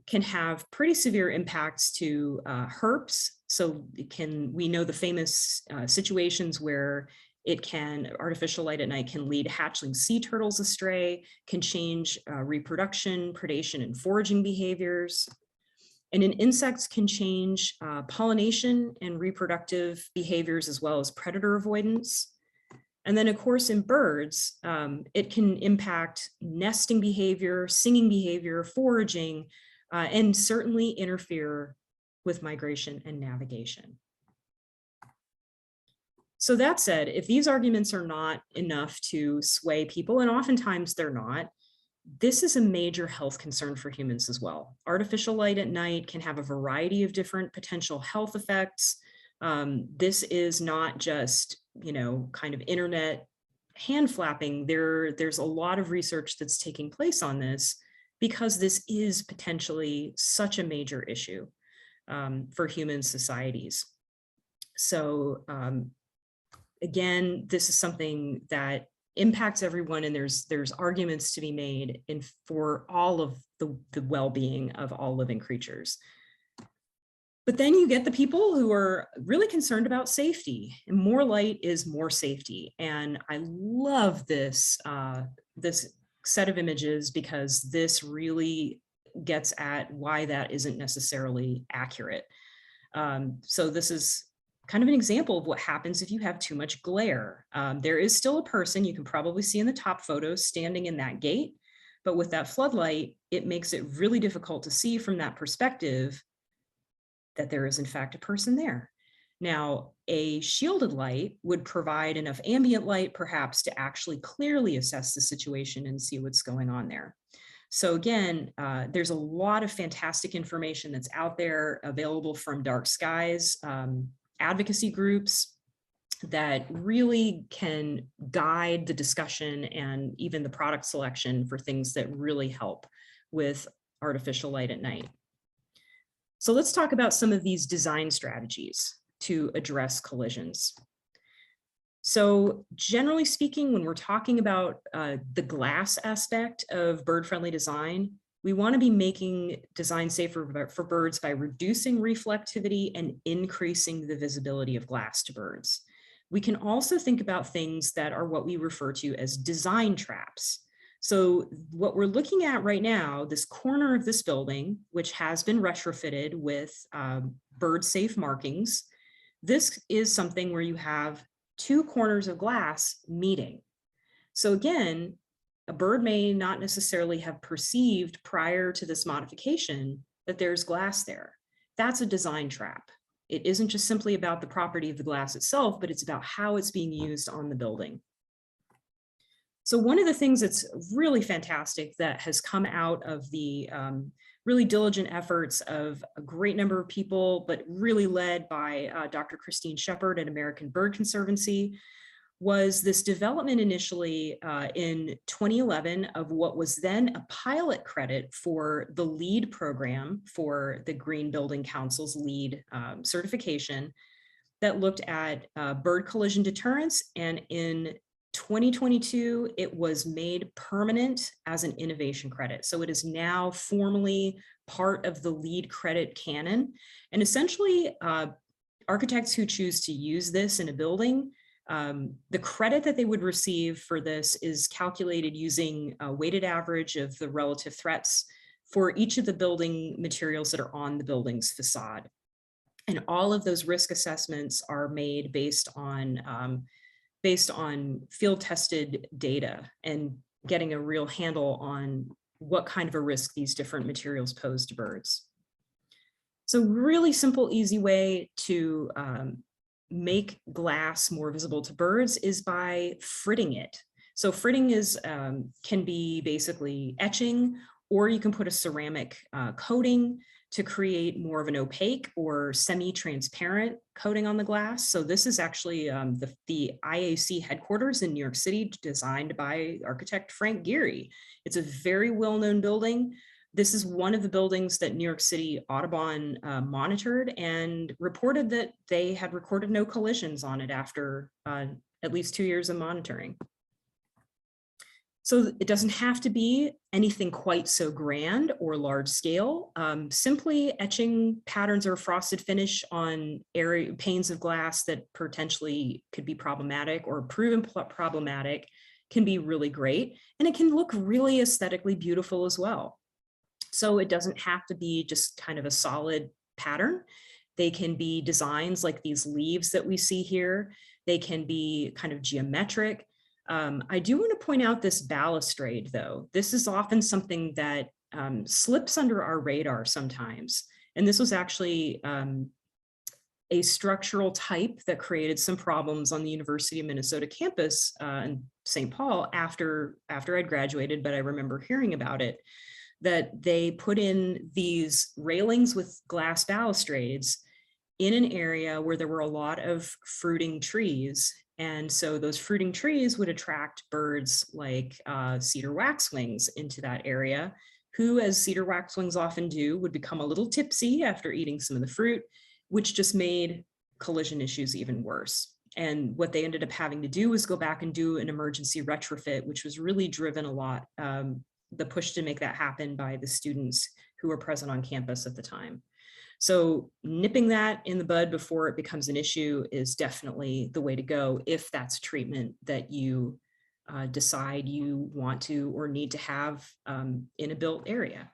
Speaker 3: can have pretty severe impacts to herps. So we know the famous situations where artificial light at night can lead hatchling sea turtles astray, can change reproduction, predation, and foraging behaviors. And in insects can change pollination and reproductive behaviors, as well as predator avoidance. And then, of course, in birds, it can impact nesting behavior, singing behavior, foraging, and certainly interfere with migration and navigation. So that said, if these arguments are not enough to sway people, and oftentimes they're not, this is a major health concern for humans as well. Artificial light at night can have a variety of different potential health effects. This is not just, kind of internet hand flapping. There's a lot of research that's taking place on this, because this is potentially such a major issue for human societies. So again, this is something that impacts everyone, and there's arguments to be made for all of the well-being of all living creatures. But then you get the people who are really concerned about safety, and more light is more safety. And I love this set of images, because this really gets at why that isn't necessarily accurate. So this is kind of an example of what happens if you have too much glare. There is still a person, you can probably see in the top photos, standing in that gate. But with that floodlight, it makes it really difficult to see from that perspective that there is in fact a person there. Now, a shielded light would provide enough ambient light perhaps to actually clearly assess the situation and see what's going on there. So again, there's a lot of fantastic information that's out there available from Dark Skies advocacy groups that really can guide the discussion and even the product selection for things that really help with artificial light at night. So let's talk about some of these design strategies to address collisions. So generally speaking, when we're talking about the glass aspect of bird-friendly design, we want to be making design safer for birds by reducing reflectivity and increasing the visibility of glass to birds. We can also think about things that are what we refer to as design traps. So what we're looking at right now, this corner of this building, which has been retrofitted with bird-safe markings, this is something where you have two corners of glass meeting. So again, a bird may not necessarily have perceived prior to this modification that there's glass there. That's a design trap. It isn't just simply about the property of the glass itself, but it's about how it's being used on the building. So one of the things that's really fantastic that has come out of the really diligent efforts of a great number of people, but really led by Dr. Christine Shepard at American Bird Conservancy, was this development initially in 2011 of what was then a pilot credit for the LEED program for the Green Building Council's LEED certification that looked at bird collision deterrence. And in 2022, it was made permanent as an innovation credit. So it is now formally part of the LEED credit canon. And essentially, architects who choose to use this in a building, the credit that they would receive for this is calculated using a weighted average of the relative threats for each of the building materials that are on the building's facade. And all of those risk assessments are made based on field tested data and getting a real handle on what kind of a risk these different materials pose to birds. So really simple, easy way to make glass more visible to birds is by fritting it. So fritting is can be basically etching, or you can put a ceramic coating to create more of an opaque or semi-transparent coating on the glass. So this is actually the IAC headquarters in New York City, designed by architect Frank Gehry. It's a very well-known building. This is one of the buildings that New York City Audubon monitored and reported that they had recorded no collisions on it after at least 2 years of monitoring. So it doesn't have to be anything quite so grand or large scale. Simply etching patterns or frosted finish on panes of glass that potentially could be problematic or proven problematic can be really great. And it can look really aesthetically beautiful as well. So it doesn't have to be just kind of a solid pattern. They can be designs like these leaves that we see here. They can be kind of geometric. I do want to point out this balustrade, though. This is often something that slips under our radar sometimes. And this was actually a structural type that created some problems on the University of Minnesota campus in St. Paul after I'd graduated, but I remember hearing about it, that they put in these railings with glass balustrades in an area where there were a lot of fruiting trees. And so those fruiting trees would attract birds like cedar waxwings into that area, who, as cedar waxwings often do, would become a little tipsy after eating some of the fruit, which just made collision issues even worse. And what they ended up having to do was go back and do an emergency retrofit, which was really driven a lot, the push to make that happen by the students who were present on campus at the time. So nipping that in the bud before it becomes an issue is definitely the way to go if that's a treatment that you decide you want to or need to have in a built area.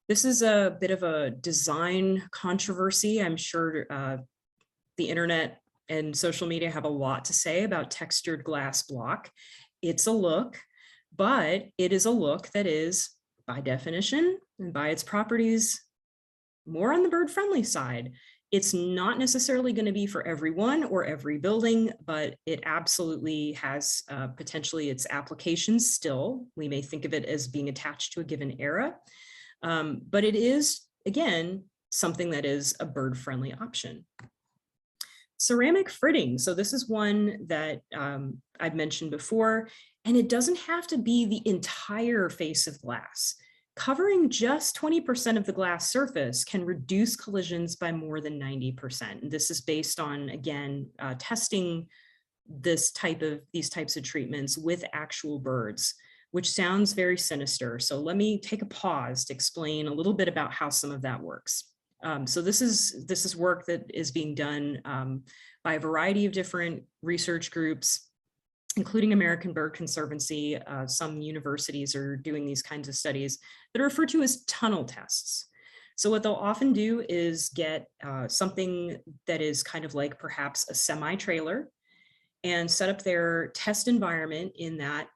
Speaker 3: This is a bit of a design controversy. I'm sure the internet and social media have a lot to say about textured glass block. It's a look. but it is a look that is, by definition and by its properties, more on the bird friendly side. It's not necessarily going to be for everyone or every building, but it absolutely has potentially its applications still. We may think of it as being attached to a given era, but it is, again, something that is a bird friendly option. Ceramic fritting. So this is one that I've mentioned before, and it doesn't have to be the entire face of glass. Covering just 20% of the glass surface can reduce collisions by more than 90%. And this is based on, again, testing these types of treatments with actual birds, which sounds very sinister. So let me take a pause to explain a little bit about how some of that works. So this is work that is being done by a variety of different research groups, including American Bird Conservancy. Some universities are doing these kinds of studies that are referred to as tunnel tests. So what they'll often do is get something that is kind of like perhaps a semi-trailer and set up their test environment in that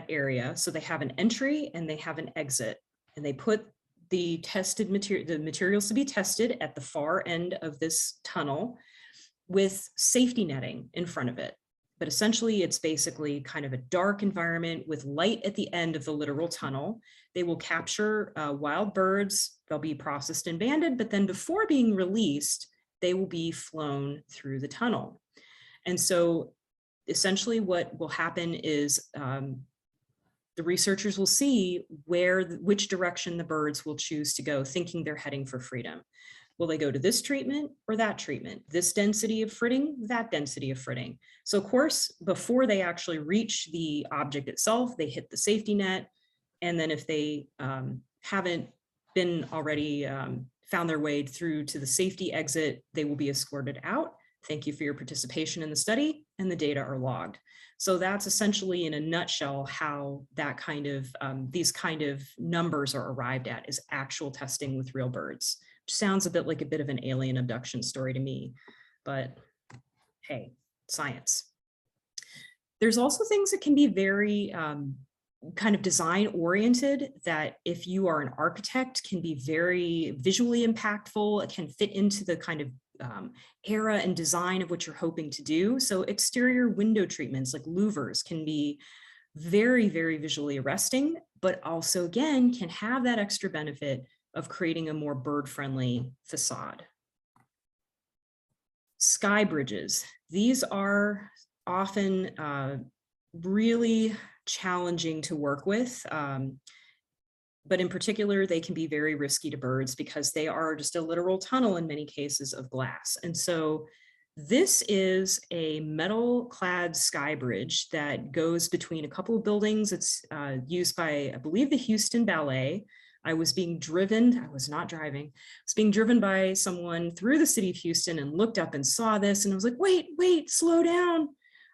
Speaker 3: area. So they have an entry and they have an exit, and they put the materials to be tested at the far end of this tunnel with safety netting in front of it. But essentially, it's basically kind of a dark environment with light at the end of the literal tunnel. They will capture wild birds. They'll be processed and banded, but then before being released, they will be flown through the tunnel. And so essentially what will happen is the researchers will see which direction the birds will choose to go, thinking they're heading for freedom. Will they go to this treatment or that treatment? This density of fritting, that density of fritting. So of course, before they actually reach the object itself, they hit the safety net. And then if they haven't been already found their way through to the safety exit, they will be escorted out. Thank you for your participation in the study, and the data are logged. So that's essentially, in a nutshell, how that kind of these kind of numbers are arrived at, is actual testing with real birds. Which sounds a bit like a bit of an alien abduction story to me, but hey, science. There's also things that can be very kind of design oriented, that if you are an architect can be very visually impactful. It can fit into the kind of era and design of what you're hoping to do. So exterior window treatments like louvers can be very, very visually arresting, but also, again, can have that extra benefit of creating a more bird-friendly facade. Sky bridges. These are often really challenging to work with. But in particular, they can be very risky to birds because they are just a literal tunnel in many cases of glass. And so this is a metal clad sky bridge that goes between a couple of buildings. It's used by, I believe, the Houston Ballet. I was being driven, I was not driving, I was being driven by someone through the city of Houston and looked up and saw this. And I was like, wait, slow down.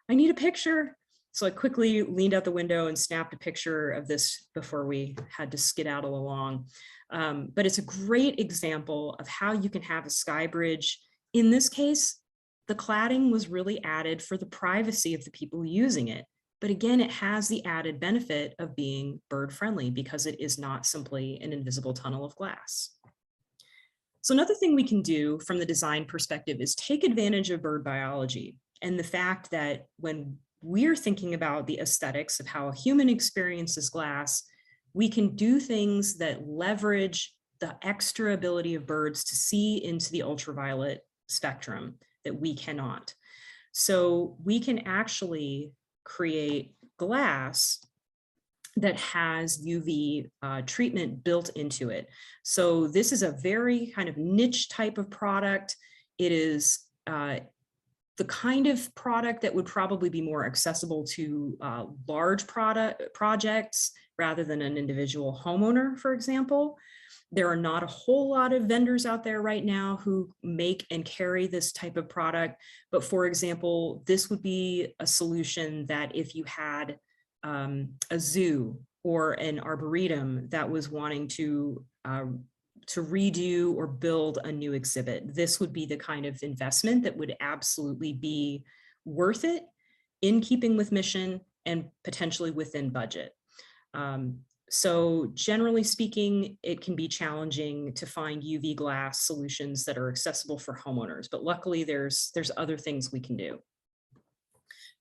Speaker 3: I need a picture. So I quickly leaned out the window and snapped a picture of this before we had to skedaddle along. But it's a great example of how you can have a sky bridge. In this case, the cladding was really added for the privacy of the people using it. But again, it has the added benefit of being bird friendly because it is not simply an invisible tunnel of glass. So another thing we can do from the design perspective is take advantage of bird biology and the fact that when we're thinking about the aesthetics of how a human experiences glass, we can do things that leverage the extra ability of birds to see into the ultraviolet spectrum that we cannot. So we can actually create glass that has UV treatment built into it. So this is a very kind of niche type of product. It is the kind of product that would probably be more accessible to large projects rather than an individual homeowner, for example. There are not a whole lot of vendors out there right now who make and carry this type of product. But for example, this would be a solution that if you had a zoo or an arboretum that was wanting to redo or build a new exhibit, this would be the kind of investment that would absolutely be worth it, in keeping with mission and potentially within budget. So generally speaking, it can be challenging to find UV glass solutions that are accessible for homeowners, but luckily there's other things we can do.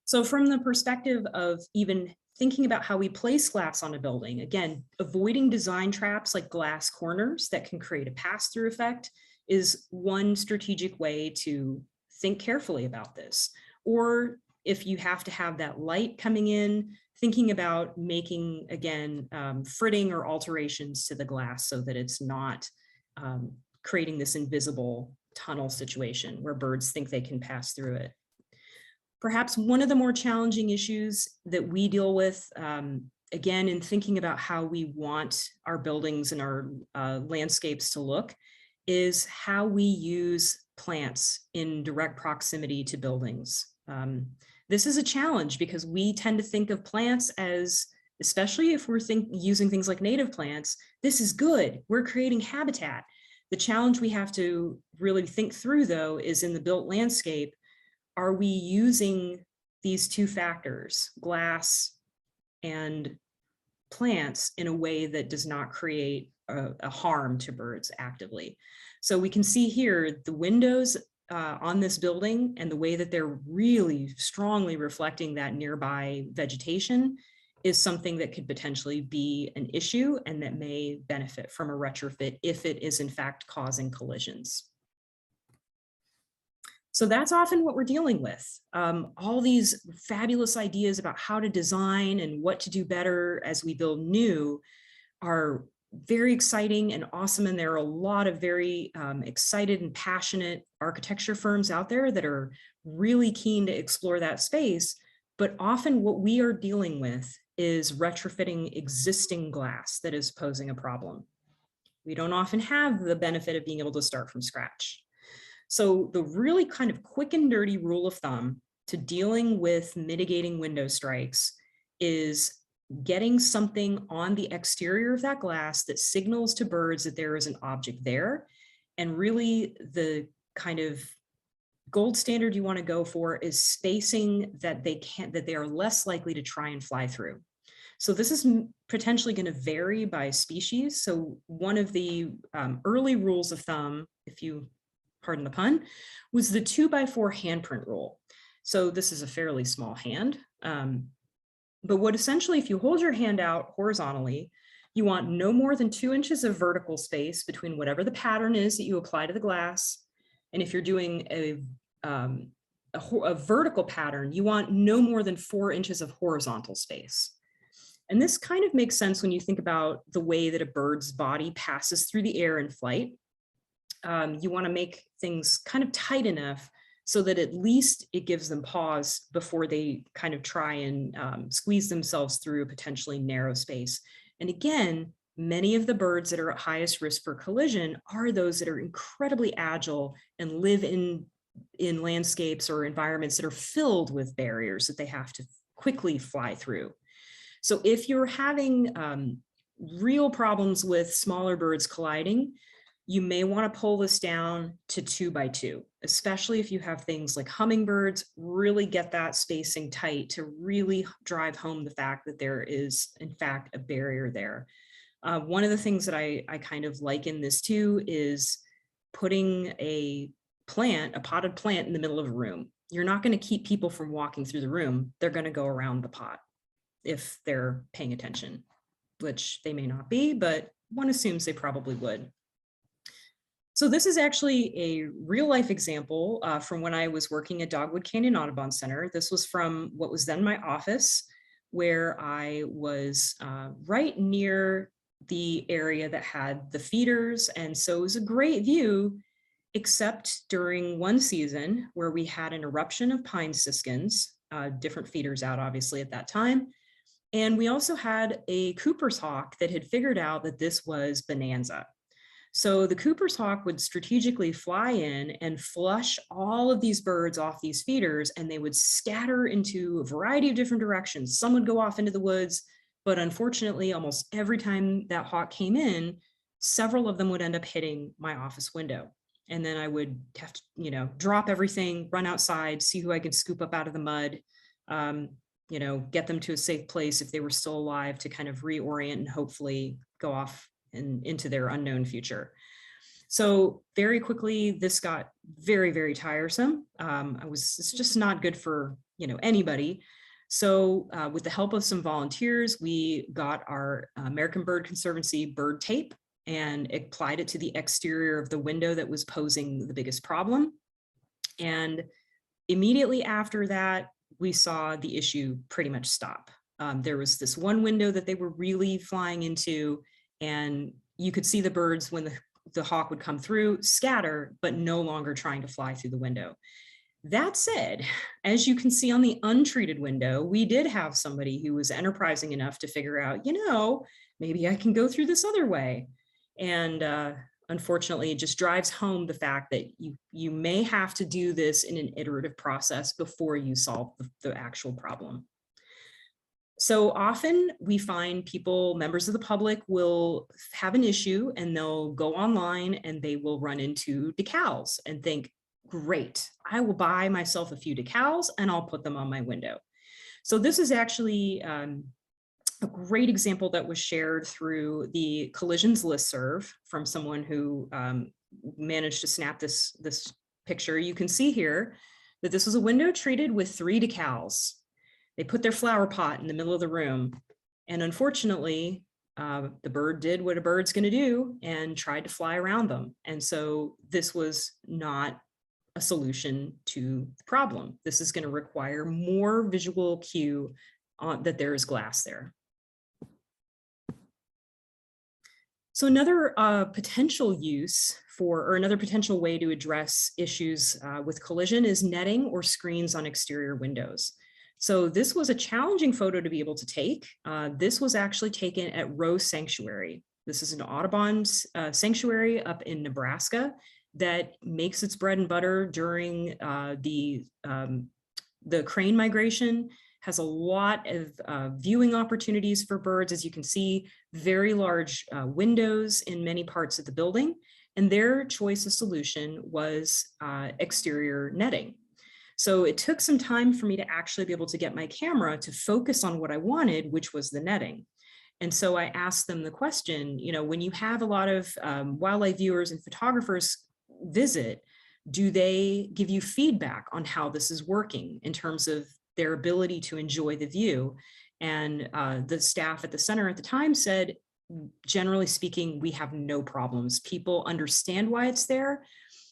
Speaker 3: So from the perspective of even thinking about how we place glass on a building, again, avoiding design traps like glass corners that can create a pass-through effect is one strategic way to think carefully about this. Or if you have to have that light coming in, thinking about making, again, fritting or alterations to the glass so that it's not creating this invisible tunnel situation where birds think they can pass through it. Perhaps one of the more challenging issues that we deal with, again, in thinking about how we want our buildings and our landscapes to look, is how we use plants in direct proximity to buildings. This is a challenge because we tend to think of plants as, especially if we're using things like native plants, this is good, we're creating habitat. The challenge we have to really think through, though, is in the built landscape, are we using these two factors, glass and plants, in a way that does not create a harm to birds actively? So we can see here the windows on this building and the way that they're really strongly reflecting that nearby vegetation is something that could potentially be an issue and that may benefit from a retrofit if it is in fact causing collisions. So that's often what we're dealing with. All these fabulous ideas about how to design and what to do better as we build new are very exciting and awesome. And there are a lot of very excited and passionate architecture firms out there that are really keen to explore that space. But often what we are dealing with is retrofitting existing glass that is posing a problem. We don't often have the benefit of being able to start from scratch. So the really kind of quick and dirty rule of thumb to dealing with mitigating window strikes is getting something on the exterior of that glass that signals to birds that there is an object there. And really the kind of gold standard you want to go for is spacing that they are less likely to try and fly through. So this is potentially going to vary by species. So one of the early rules of thumb, if you pardon the pun, was the 2x4 handprint rule. So this is a fairly small hand. But what essentially, if you hold your hand out horizontally, you want no more than 2 inches of vertical space between whatever the pattern is that you apply to the glass. And if you're doing a vertical pattern, you want no more than 4 inches of horizontal space. And this kind of makes sense when you think about the way that a bird's body passes through the air in flight. You want to make things kind of tight enough so that at least it gives them pause before they kind of try and squeeze themselves through a potentially narrow space. And again, many of the birds that are at highest risk for collision are those that are incredibly agile and live in landscapes or environments that are filled with barriers that they have to quickly fly through. So if you're having real problems with smaller birds colliding, you may want to pull this down to 2x2, especially if you have things like hummingbirds. Really get that spacing tight to really drive home the fact that there is, in fact, a barrier there. One of the things that I kind of liken this to is putting a potted plant in the middle of a room. You're not going to keep people from walking through the room. They're going to go around the pot if they're paying attention, which they may not be, but one assumes they probably would. So this is actually a real life example from when I was working at Dogwood Canyon Audubon Center. This was from what was then my office, where I was right near the area that had the feeders. And so it was a great view, except during one season where we had an eruption of pine siskins, different feeders out obviously at that time. And we also had a Cooper's hawk that had figured out that this was bonanza. So the Cooper's hawk would strategically fly in and flush all of these birds off these feeders, and they would scatter into a variety of different directions. Some would go off into the woods, but unfortunately, almost every time that hawk came in, several of them would end up hitting my office window. And then I would have to, drop everything, run outside, see who I could scoop up out of the mud, you know, get them to a safe place if they were still alive to kind of reorient and hopefully go off and into their unknown future. So very quickly, this got very, very tiresome. It's just not good for, you know, anybody. So with the help of some volunteers, we got our American Bird Conservancy bird tape and applied it to the exterior of the window that was posing the biggest problem. And immediately after that, we saw the issue pretty much stop. There was this one window that they were really flying into, and you could see the birds when the hawk would come through, scatter, but no longer trying to fly through the window. That said, as you can see on the untreated window, we did have somebody who was enterprising enough to figure out, you know, maybe I can go through this other way. And unfortunately, it just drives home the fact that you may have to do this in an iterative process before you solve the actual problem. So often we find people, members of the public, will have an issue and they'll go online and they will run into decals and think, great, I will buy myself a few decals and I'll put them on my window. So this is actually a great example that was shared through the collisions listserv from someone who managed to snap this picture. You can see here that this was a window treated with 3 decals. They put their flower pot in the middle of the room. And unfortunately, the bird did what a bird's going to do and tried to fly around them. And so this was not a solution to the problem. This is going to require more visual cue that there is glass there. So another potential use or another potential way to address issues with collision is netting or screens on exterior windows. So this was a challenging photo to be able to take. This was actually taken at Rose Sanctuary. This is an Audubon sanctuary up in Nebraska that makes its bread and butter during the crane migration, has a lot of viewing opportunities for birds. As you can see, very large windows in many parts of the building. And their choice of solution was exterior netting. So it took some time for me to actually be able to get my camera to focus on what I wanted, which was the netting. And so I asked them the question, you know, when you have a lot of wildlife viewers and photographers visit, do they give you feedback on how this is working in terms of their ability to enjoy the view? And the staff at the center at the time said, generally speaking, we have no problems. People understand why it's there.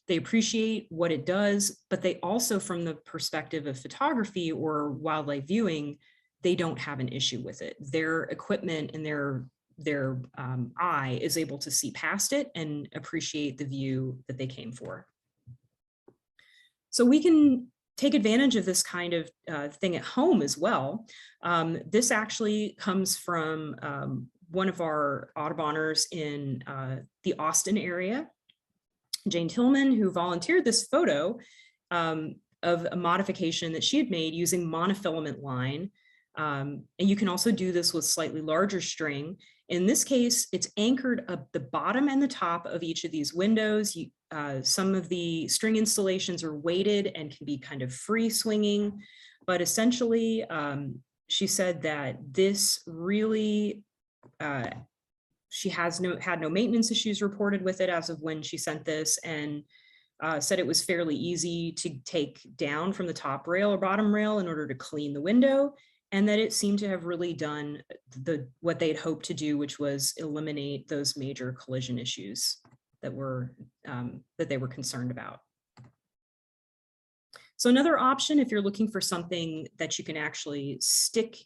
Speaker 3: They appreciate what it does, but they also, from the perspective of photography or wildlife viewing, they don't have an issue with it. Their equipment and their eye is able to see past it and appreciate the view that they came for. So we can take advantage of this kind of thing at home as well. This actually comes from one of our Auduboners in the Austin area, Jane Tillman, who volunteered this photo of a modification that she had made using monofilament line. And you can also do this with slightly larger string. In this case, it's anchored up the bottom and the top of each of these windows. Some of the string installations are weighted and can be kind of free swinging, but essentially she said that this really, she had no maintenance issues reported with it as of when she sent this, and said it was fairly easy to take down from the top rail or bottom rail in order to clean the window, and that it seemed to have really done what they'd hoped to do, which was eliminate those major collision issues that they were concerned about. So another option, if you're looking for something that you can actually stick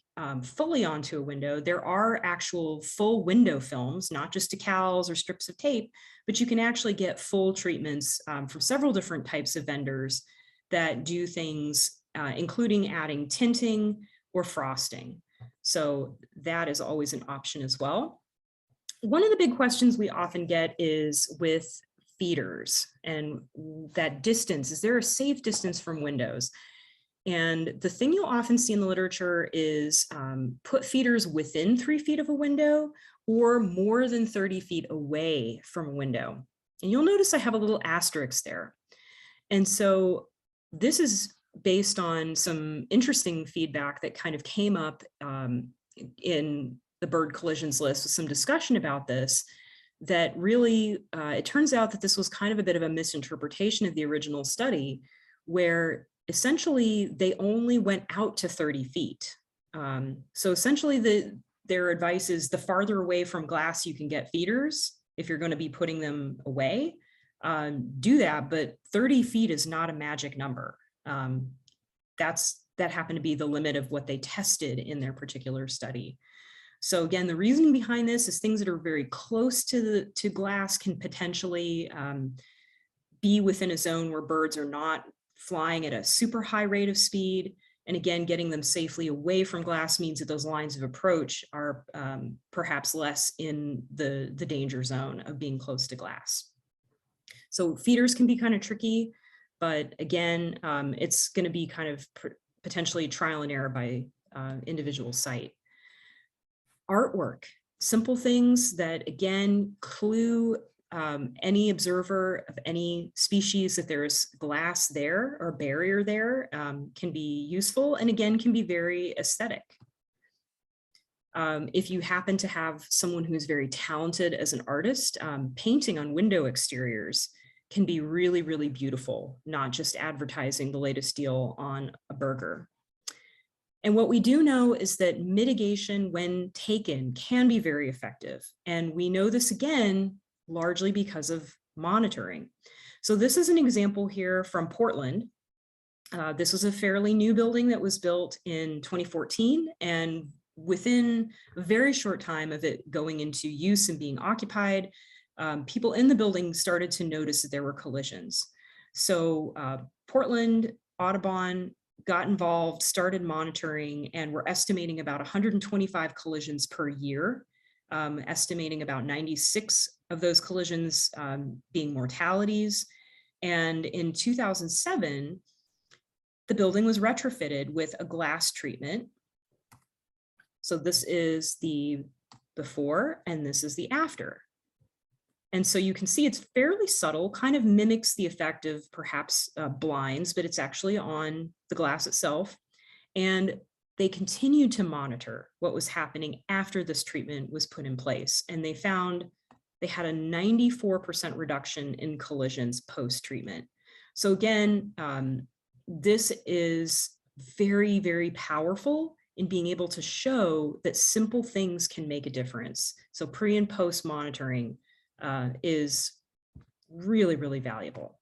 Speaker 3: fully onto a window, there are actual full window films, not just decals or strips of tape, but you can actually get full treatments from several different types of vendors that do things, including adding tinting or frosting. So that is always an option as well. One of the big questions we often get is with feeders and that distance. Is there a safe distance from windows? And the thing you'll often see in the literature is put feeders within 3 feet of a window or more than 30 feet away from a window. And you'll notice I have a little asterisk there. And so this is based on some interesting feedback that kind of came up in the bird collisions list with some discussion about this, that really, it turns out that this was kind of a bit of a misinterpretation of the original study, where essentially they only went out to 30 feet. So essentially their advice is the farther away from glass you can get feeders, if you're going to be putting them away, do that, but 30 feet is not a magic number. That happened to be the limit of what they tested in their particular study. So again, the reason behind this is things that are very close to glass can potentially be within a zone where birds are not flying at a super high rate of speed. And again, getting them safely away from glass means that those lines of approach are perhaps less in the danger zone of being close to glass. So feeders can be kind of tricky, but again, it's going to be kind of potentially trial and error by individual site. Artwork, simple things that again clue any observer of any species that there's glass there or barrier there, can be useful, and again can be very aesthetic. If you happen to have someone who's very talented as an artist, painting on window exteriors can be really, really beautiful, not just advertising the latest deal on a burger. And what we do know is that mitigation, when taken, can be very effective. And we know this again, largely because of monitoring. So this is an example here from Portland. This was a fairly new building that was built in 2014. And within a very short time of it going into use and being occupied, people in the building started to notice that there were collisions. So Portland, Audubon, got involved, started monitoring, and we're estimating about 125 collisions per year, estimating about 96 of those collisions being mortalities. And in 2007, the building was retrofitted with a glass treatment. So this is the before and this is the after. And so you can see it's fairly subtle, kind of mimics the effect of perhaps blinds, but it's actually on the glass itself. And they continued to monitor what was happening after this treatment was put in place. And they found they had a 94% reduction in collisions post-treatment. So again, this is very, very powerful in being able to show that simple things can make a difference. So pre and post monitoring is really, really valuable.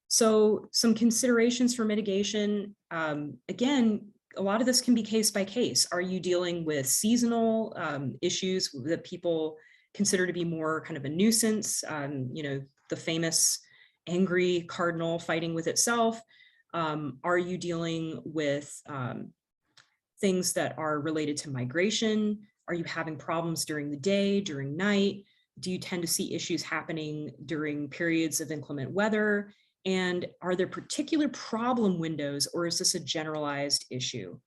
Speaker 3: So some considerations for mitigation, again, a lot of this can be case by case. Are you dealing with seasonal issues that people consider to be more kind of a nuisance? You know, the famous angry cardinal fighting with itself. Are you dealing with things that are related to migration? Are you having problems during the day, during night? Do you tend to see issues happening during periods of inclement weather? And are there particular problem windows, or is this a generalized issue?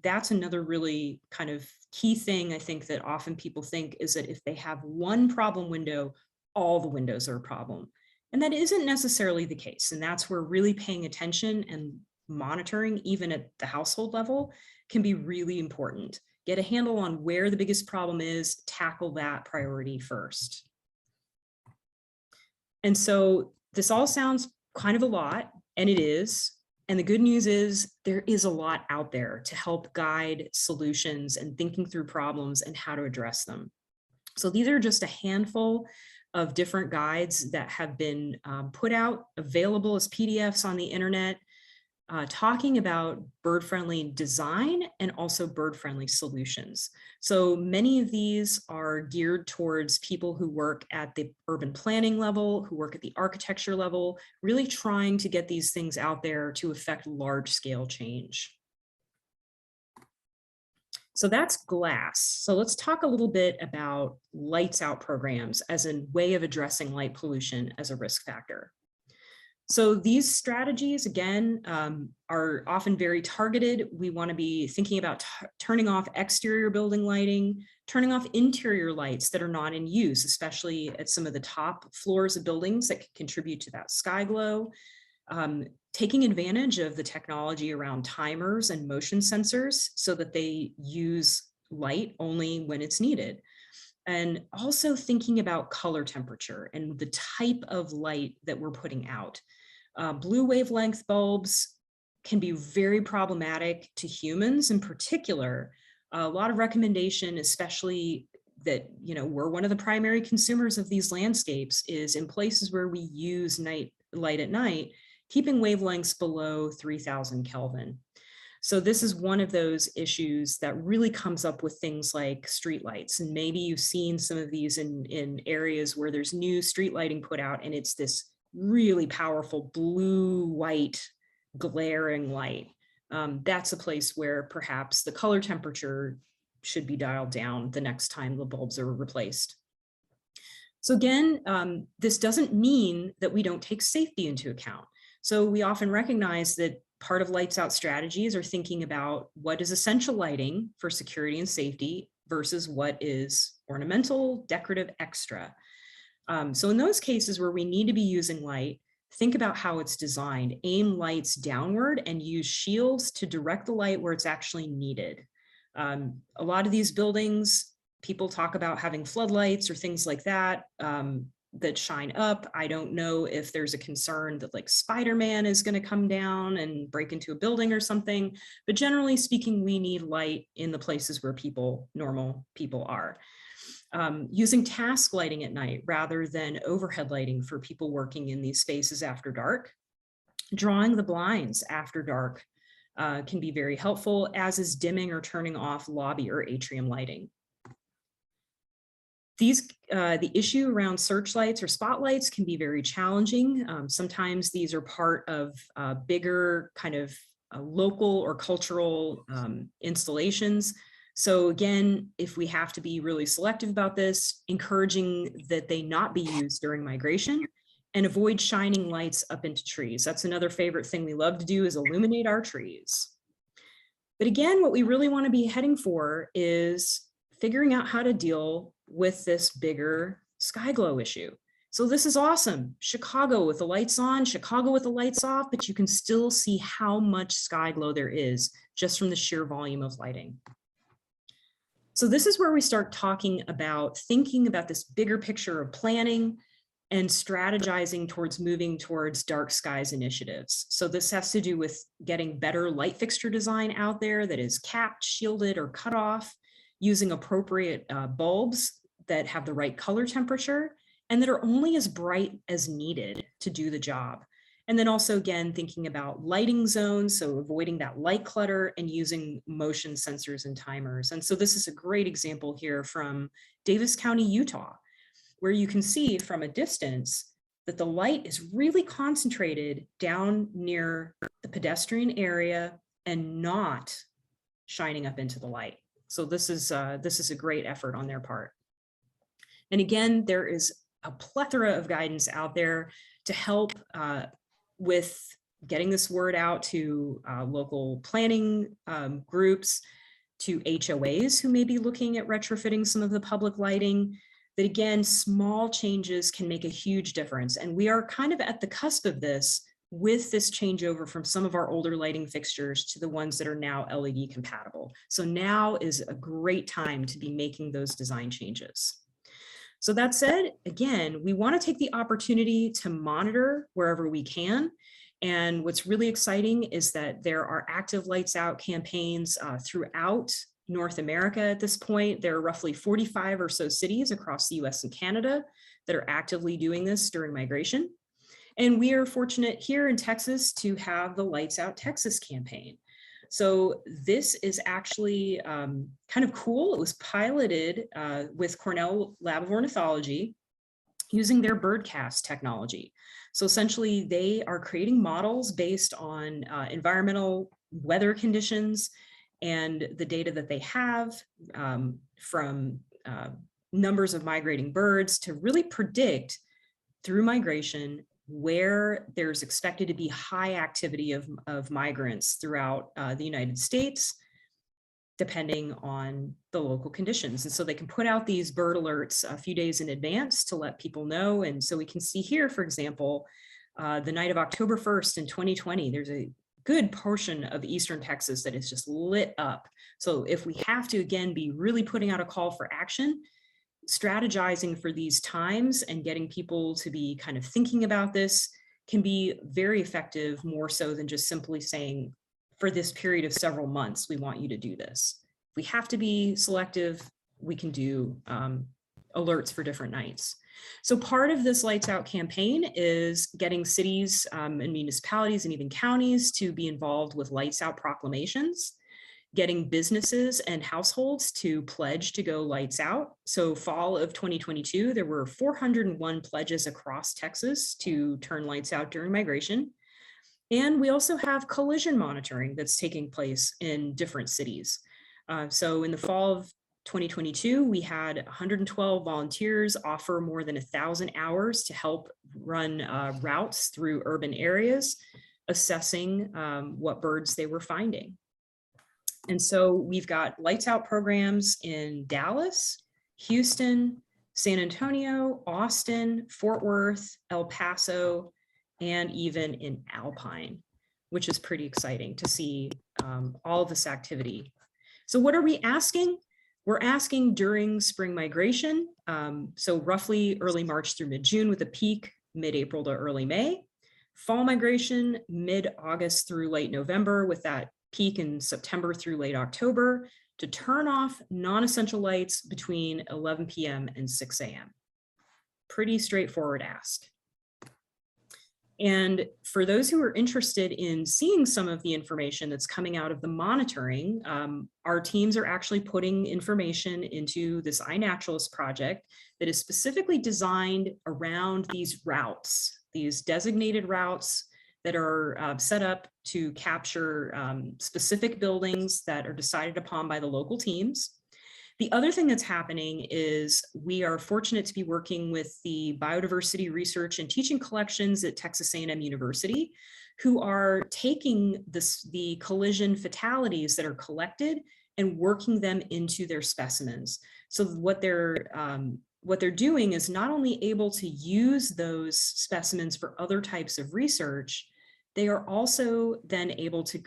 Speaker 3: That's another really kind of key thing I think that often people think is that if they have one problem window, all the windows are a problem. And that isn't necessarily the case. And that's where really paying attention and monitoring, even at the household level, can be really important. Get a handle on where the biggest problem is, tackle that priority first. And so this all sounds kind of a lot, and it is. And the good news is there is a lot out there to help guide solutions and thinking through problems and how to address them. So these are just a handful of different guides that have been put out, available as PDFs on the internet, talking about bird-friendly design and also bird-friendly solutions. So many of these are geared towards people who work at the urban planning level, who work at the architecture level, really trying to get these things out there to affect large-scale change. So that's glass. So let's talk a little bit about lights out programs as a way of addressing light pollution as a risk factor. So these strategies, again, are often very targeted. We want to be thinking about turning off exterior building lighting, turning off interior lights that are not in use, especially at some of the top floors of buildings that can contribute to that sky glow. taking advantage of the technology around timers and motion sensors so that they use light only when it's needed. And also thinking about color temperature and the type of light that we're putting out. Blue wavelength bulbs can be very problematic to humans in particular. A lot of recommendation, especially that, you know, we're one of the primary consumers of these landscapes, is in places where we use night light at night, keeping wavelengths below 3000 Kelvin. So this is one of those issues that really comes up with things like streetlights. And maybe you've seen some of these in areas where there's new street lighting put out, and it's this really powerful blue, white, glaring light. That's a place where perhaps the color temperature should be dialed down the next time the bulbs are replaced. So again, this doesn't mean that we don't take safety into account. So we often recognize that part of lights out strategies are thinking about what is essential lighting for security and safety versus what is ornamental, decorative, extra. So in those cases where we need to be using light, think about how it's designed. Aim lights downward and use shields to direct the light where it's actually needed. A lot of these buildings, people talk about having floodlights or things like that that shine up. I don't know if there's a concern that like Spider-Man is going to come down and break into a building or something, but generally speaking, we need light in the places where normal people are. Using task lighting at night rather than overhead lighting for people working in these spaces after dark. Drawing the blinds after dark can be very helpful, as is dimming or turning off lobby or atrium lighting. The issue around searchlights or spotlights can be very challenging. Sometimes these are part of bigger kind of local or cultural installations. So again, if we have to be really selective about this, encouraging that they not be used during migration, and avoid shining lights up into trees. That's another favorite thing we love to do, is illuminate our trees. But again, what we really want to be heading for is figuring out how to deal with this bigger sky glow issue. So this is awesome. Chicago with the lights on, Chicago with the lights off, but you can still see how much sky glow there is just from the sheer volume of lighting. So this is where we start talking about thinking about this bigger picture of planning and strategizing towards moving towards dark skies initiatives. So this has to do with getting better light fixture design out there that is capped, shielded, or cut off, using appropriate bulbs that have the right color temperature and that are only as bright as needed to do the job. And then also, again, thinking about lighting zones, so avoiding that light clutter and using motion sensors and timers. And so this is a great example here from Davis County, Utah, where you can see from a distance that the light is really concentrated down near the pedestrian area and not shining up into the light. So this is a great effort on their part. And again, there is a plethora of guidance out there to help with getting this word out to local planning groups, to HOAs who may be looking at retrofitting some of the public lighting. That again, small changes can make a huge difference. And we are kind of at the cusp of this with this changeover from some of our older lighting fixtures to the ones that are now LED compatible. So now is a great time to be making those design changes. So that said, again, we want to take the opportunity to monitor wherever we can. And what's really exciting is that there are active lights out campaigns throughout North America at this point. There are roughly 45 or so cities across the US and Canada that are actively doing this during migration. And we are fortunate here in Texas to have the Lights Out Texas campaign. So this is actually kind of cool. It was piloted with Cornell Lab of Ornithology using their birdcast technology. So essentially they are creating models based on environmental weather conditions and the data that they have from numbers of migrating birds to really predict through migration where there's expected to be high activity of migrants throughout the United States, depending on the local conditions. And so they can put out these bird alerts a few days in advance to let people know. And so we can see here, for example, The night of October 1st in 2020, there's a good portion of Eastern Texas that is just lit up. So if we have to, again, be really putting out a call for action, strategizing for these times and getting people to be kind of thinking about this can be very effective, more so than just simply saying, for this period of several months, we want you to do this. If we have to be selective, we can do alerts for different nights. So part of this Lights Out campaign is getting cities and municipalities and even counties to be involved with Lights Out proclamations, getting businesses and households to pledge to go lights out. So fall of 2022, there were 401 pledges across Texas to turn lights out during migration. And we also have collision monitoring that's taking place in different cities. So in the fall of 2022, we had 112 volunteers offer more than 1,000 hours to help run routes through urban areas, assessing what birds they were finding. And so we've got lights out programs in Dallas, Houston, San Antonio, Austin, Fort Worth, El Paso, and even in Alpine, which is pretty exciting to see all of this activity. So what are we asking? We're asking during spring migration, so roughly early March through mid-June with a peak mid-April to early May. Fall migration, mid-August through late November with that peak in September through late October, to turn off non-essential lights between 11 p.m. and 6 a.m. Pretty straightforward ask. And for those who are interested in seeing some of the information that's coming out of the monitoring, our teams are actually putting information into this iNaturalist project that is specifically designed around these routes, these designated routes that are set up to capture specific buildings that are decided upon by the local teams. The other thing that's happening is we are fortunate to be working with the biodiversity research and teaching collections at Texas A&M University, who are taking the collision fatalities that are collected and working them into their specimens. So what they're doing is not only able to use those specimens for other types of research, they are also then able to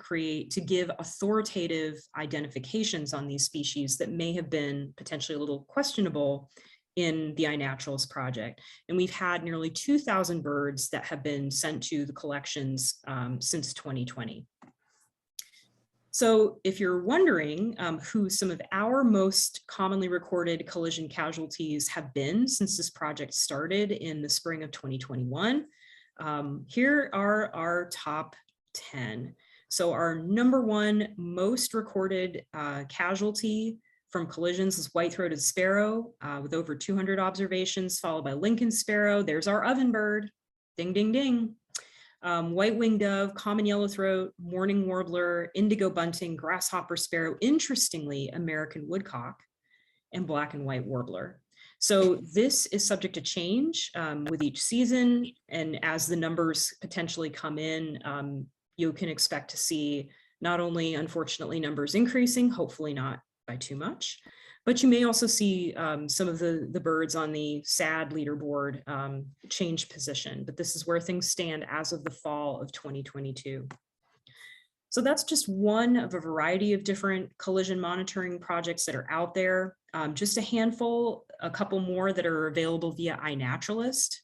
Speaker 3: give authoritative identifications on these species that may have been potentially a little questionable in the iNaturalist project. And we've had nearly 2,000 birds that have been sent to the collections since 2020. So if you're wondering who some of our most commonly recorded collision casualties have been since this project started in the spring of 2021, here are our top 10. So our number one most recorded casualty from collisions is white-throated sparrow with over 200 observations, followed by Lincoln sparrow. There's our ovenbird, ding, ding, ding. White-winged dove, common yellowthroat, mourning warbler, indigo bunting, grasshopper sparrow, interestingly, American woodcock, and black and white warbler. So this is subject to change with each season. And as the numbers potentially come in, you can expect to see not only, unfortunately, numbers increasing, hopefully not by too much, but you may also see some of the birds on the SAD leaderboard change position. But this is where things stand as of the fall of 2022. So that's just one of a variety of different collision monitoring projects that are out there. Just a handful, a couple more that are available via iNaturalist.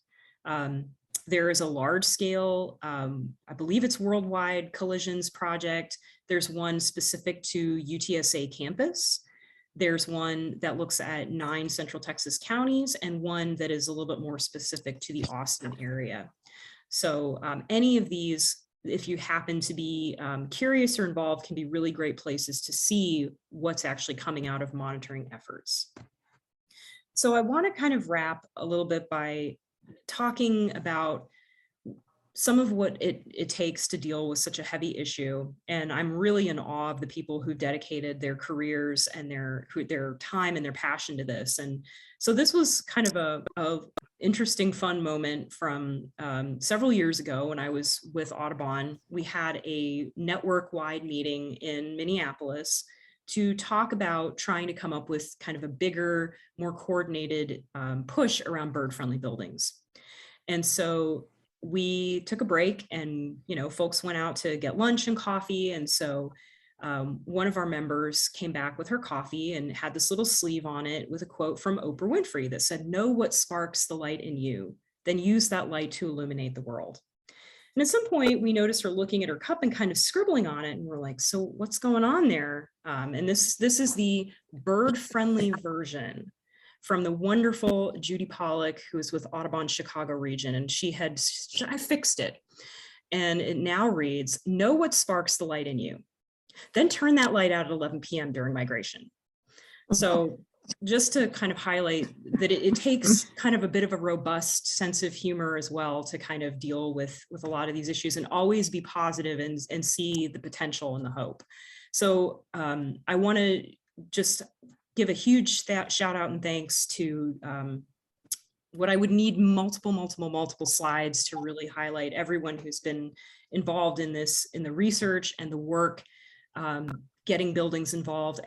Speaker 3: There is a large scale, I believe it's worldwide collisions project. There's one specific to UTSA campus. There's one that looks at 9 Central Texas counties and one that is a little bit more specific to the Austin area. So any of these, if you happen to be curious or involved, can be really great places to see what's actually coming out of monitoring efforts. So I want to kind of wrap a little bit by talking about some of what it takes to deal with such a heavy issue. And I'm really in awe of the people who dedicated their careers and their time and their passion to this. And so this was kind of a interesting, fun moment from several years ago when I was with Audubon. We had a network-wide meeting in Minneapolis to talk about trying to come up with kind of a bigger, more coordinated push around bird-friendly buildings. And so we took a break and, folks went out to get lunch and coffee. And so one of our members came back with her coffee and had this little sleeve on it with a quote from Oprah Winfrey that said, "Know what sparks the light in you, then use that light to illuminate the world." And at some point we noticed her looking at her cup and kind of scribbling on it. And we're like, so what's going on there? And this is the bird-friendly version from the wonderful Judy Pollack, who is with Audubon Chicago region. And I fixed it. And it now reads, "Know what sparks the light in you. Then turn that light out at 11 p.m. during migration." So just to kind of highlight that it takes kind of a bit of a robust sense of humor as well to kind of deal with a lot of these issues and always be positive and see the potential and the hope. So I want to just give a huge shout out and thanks to what I would need multiple slides to really highlight everyone who's been involved in this, in the research and the work, getting buildings involved,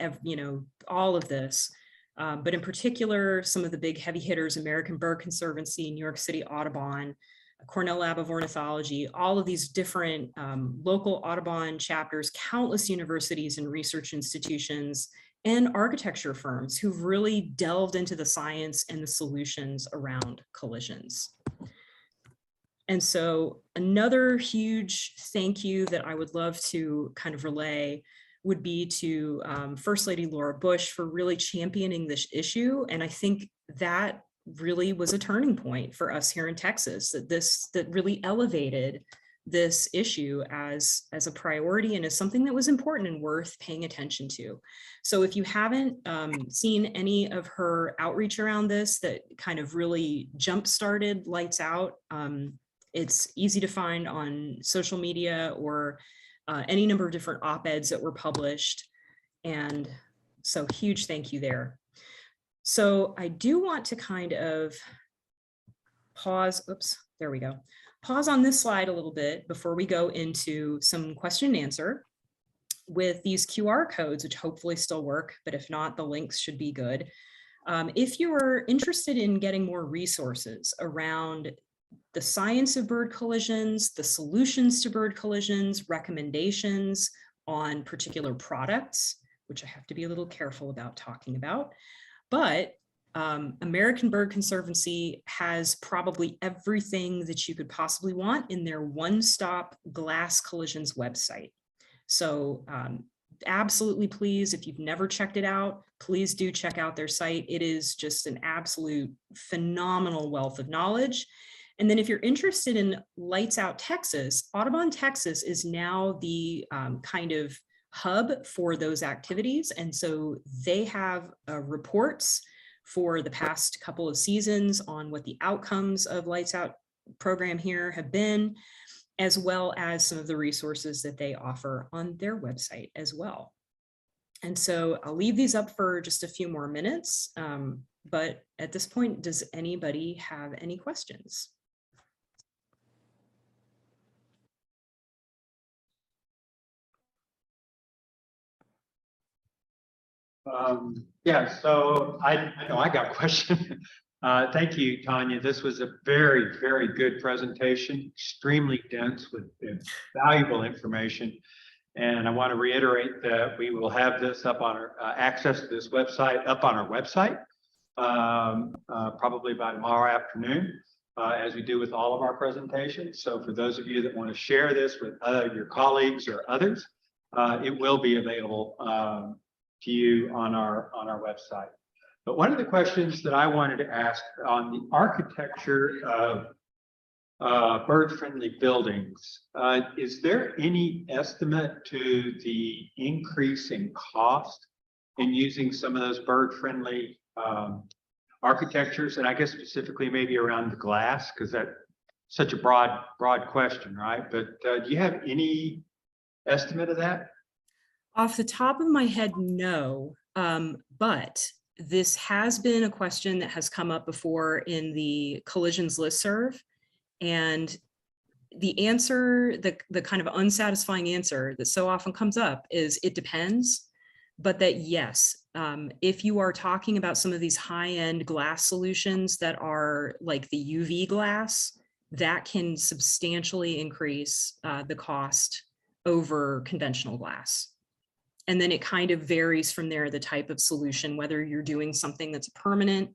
Speaker 3: all of this. But in particular, some of the big heavy hitters, American Bird Conservancy, New York City Audubon, Cornell Lab of Ornithology, all of these different local Audubon chapters, countless universities and research institutions, and architecture firms who've really delved into the science and the solutions around collisions. And so another huge thank you that I would love to kind of relay would be to First Lady Laura Bush for really championing this issue. And I think that really was a turning point for us here in Texas, that really elevated this issue as a priority and as something that was important and worth paying attention to. So if you haven't seen any of her outreach around this that kind of really jump-started Lights Out, it's easy to find on social media or any number of different op-eds that were published. And so huge thank you there. So I do want to kind of pause, oops, there we go. Pause on this slide a little bit before we go into some question and answer with these QR codes, which hopefully still work, but if not, the links should be good. If you are interested in getting more resources around the science of bird collisions, the solutions to bird collisions, recommendations on particular products, which I have to be a little careful about talking about, but American Bird Conservancy has probably everything that you could possibly want in their one-stop glass collisions website. So absolutely, please, if you've never checked it out, please do check out their site. It is just an absolute phenomenal wealth of knowledge. And then if you're interested in Lights Out Texas, Audubon Texas is now the kind of hub for those activities. And so they have reports for the past couple of seasons on what the outcomes of Lights Out program here have been, as well as some of the resources that they offer on their website as well. And so I'll leave these up for just a few more minutes. But at this point, does anybody have any questions?
Speaker 1: Yeah, so I know I got a question. Thank you, Tania. This was a very, very good presentation, extremely dense with valuable information. And I want to reiterate that we will have this up on our access to this website up on our website, probably by tomorrow afternoon, as we do with all of our presentations. So for those of you that want to share this with your colleagues or others, it will be available to you on our website. But one of the questions that I wanted to ask on the architecture of bird-friendly buildings, is there any estimate to the increase in cost in using some of those bird-friendly architectures? And I guess specifically maybe around the glass, because that's such a broad question, right? But do you have any estimate of that?
Speaker 3: Off the top of my head, no, but this has been a question that has come up before in the collisions listserv, and the answer, the kind of unsatisfying answer that so often comes up is it depends, but that yes, if you are talking about some of these high-end glass solutions that are like the UV glass, that can substantially increase the cost over conventional glass. And then it kind of varies from there, the type of solution, whether you're doing something that's permanent,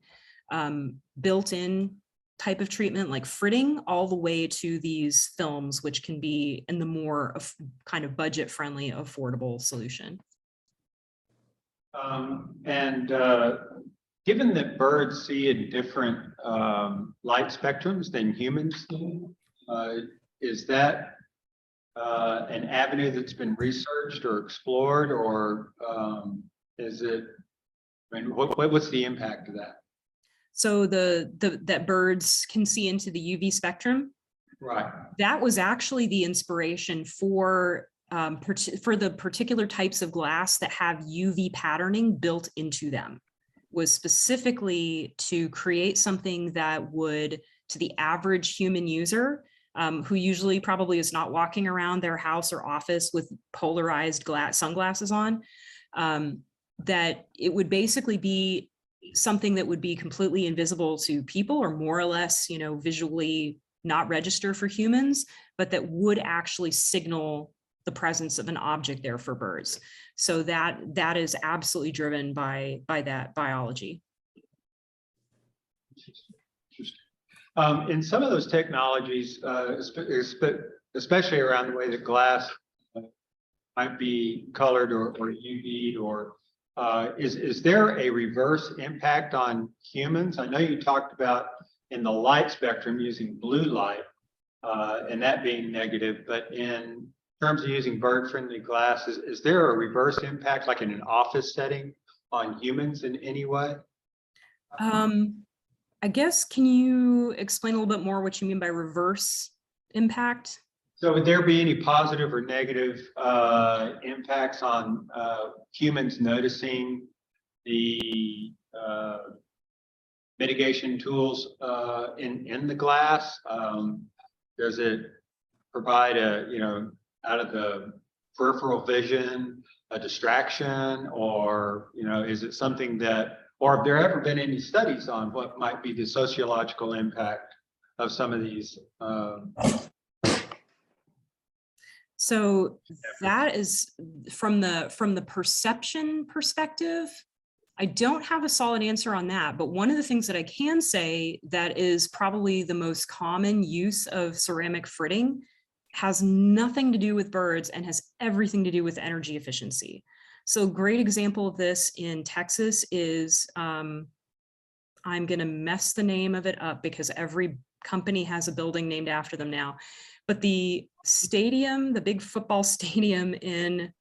Speaker 3: built-in type of treatment like fritting, all the way to these films, which can be in the more kind of budget-friendly, affordable solution.
Speaker 1: Given that birds see in different light spectrums than humans do, is that an avenue that's been researched or explored, or is it, I mean, what's the impact of that?
Speaker 3: So that birds can see into the UV spectrum.
Speaker 1: Right.
Speaker 3: That was actually the inspiration for the particular types of glass that have UV patterning built into them, was specifically to create something that would, to the average human user, who usually probably is not walking around their house or office with polarized sunglasses on, that it would basically be something that would be completely invisible to people, or more or less, visually not register for humans, but that would actually signal the presence of an object there for birds. So that is absolutely driven by that biology.
Speaker 1: Interesting. In some of those technologies, especially around the way that glass might be colored or UV'd, or is there a reverse impact on humans? I know you talked about in the light spectrum using blue light and that being negative, but in terms of using bird-friendly glass, is there a reverse impact, like in an office setting, on humans in any way?
Speaker 3: I guess, can you explain a little bit more what you mean by reverse impact?
Speaker 1: So would there be any positive or negative impacts on humans noticing the mitigation tools in the glass? Does it provide out of the peripheral vision, a distraction, or, is it something that, or have there ever been any studies on what might be the sociological impact of some of these?
Speaker 3: So that is from the perception perspective. I don't have a solid answer on that, but one of the things that I can say that is probably the most common use of ceramic fritting has nothing to do with birds and has everything to do with energy efficiency. So a great example of this in Texas is, I'm going to mess the name of it up because every company has a building named after them now, but the stadium, the big football stadium in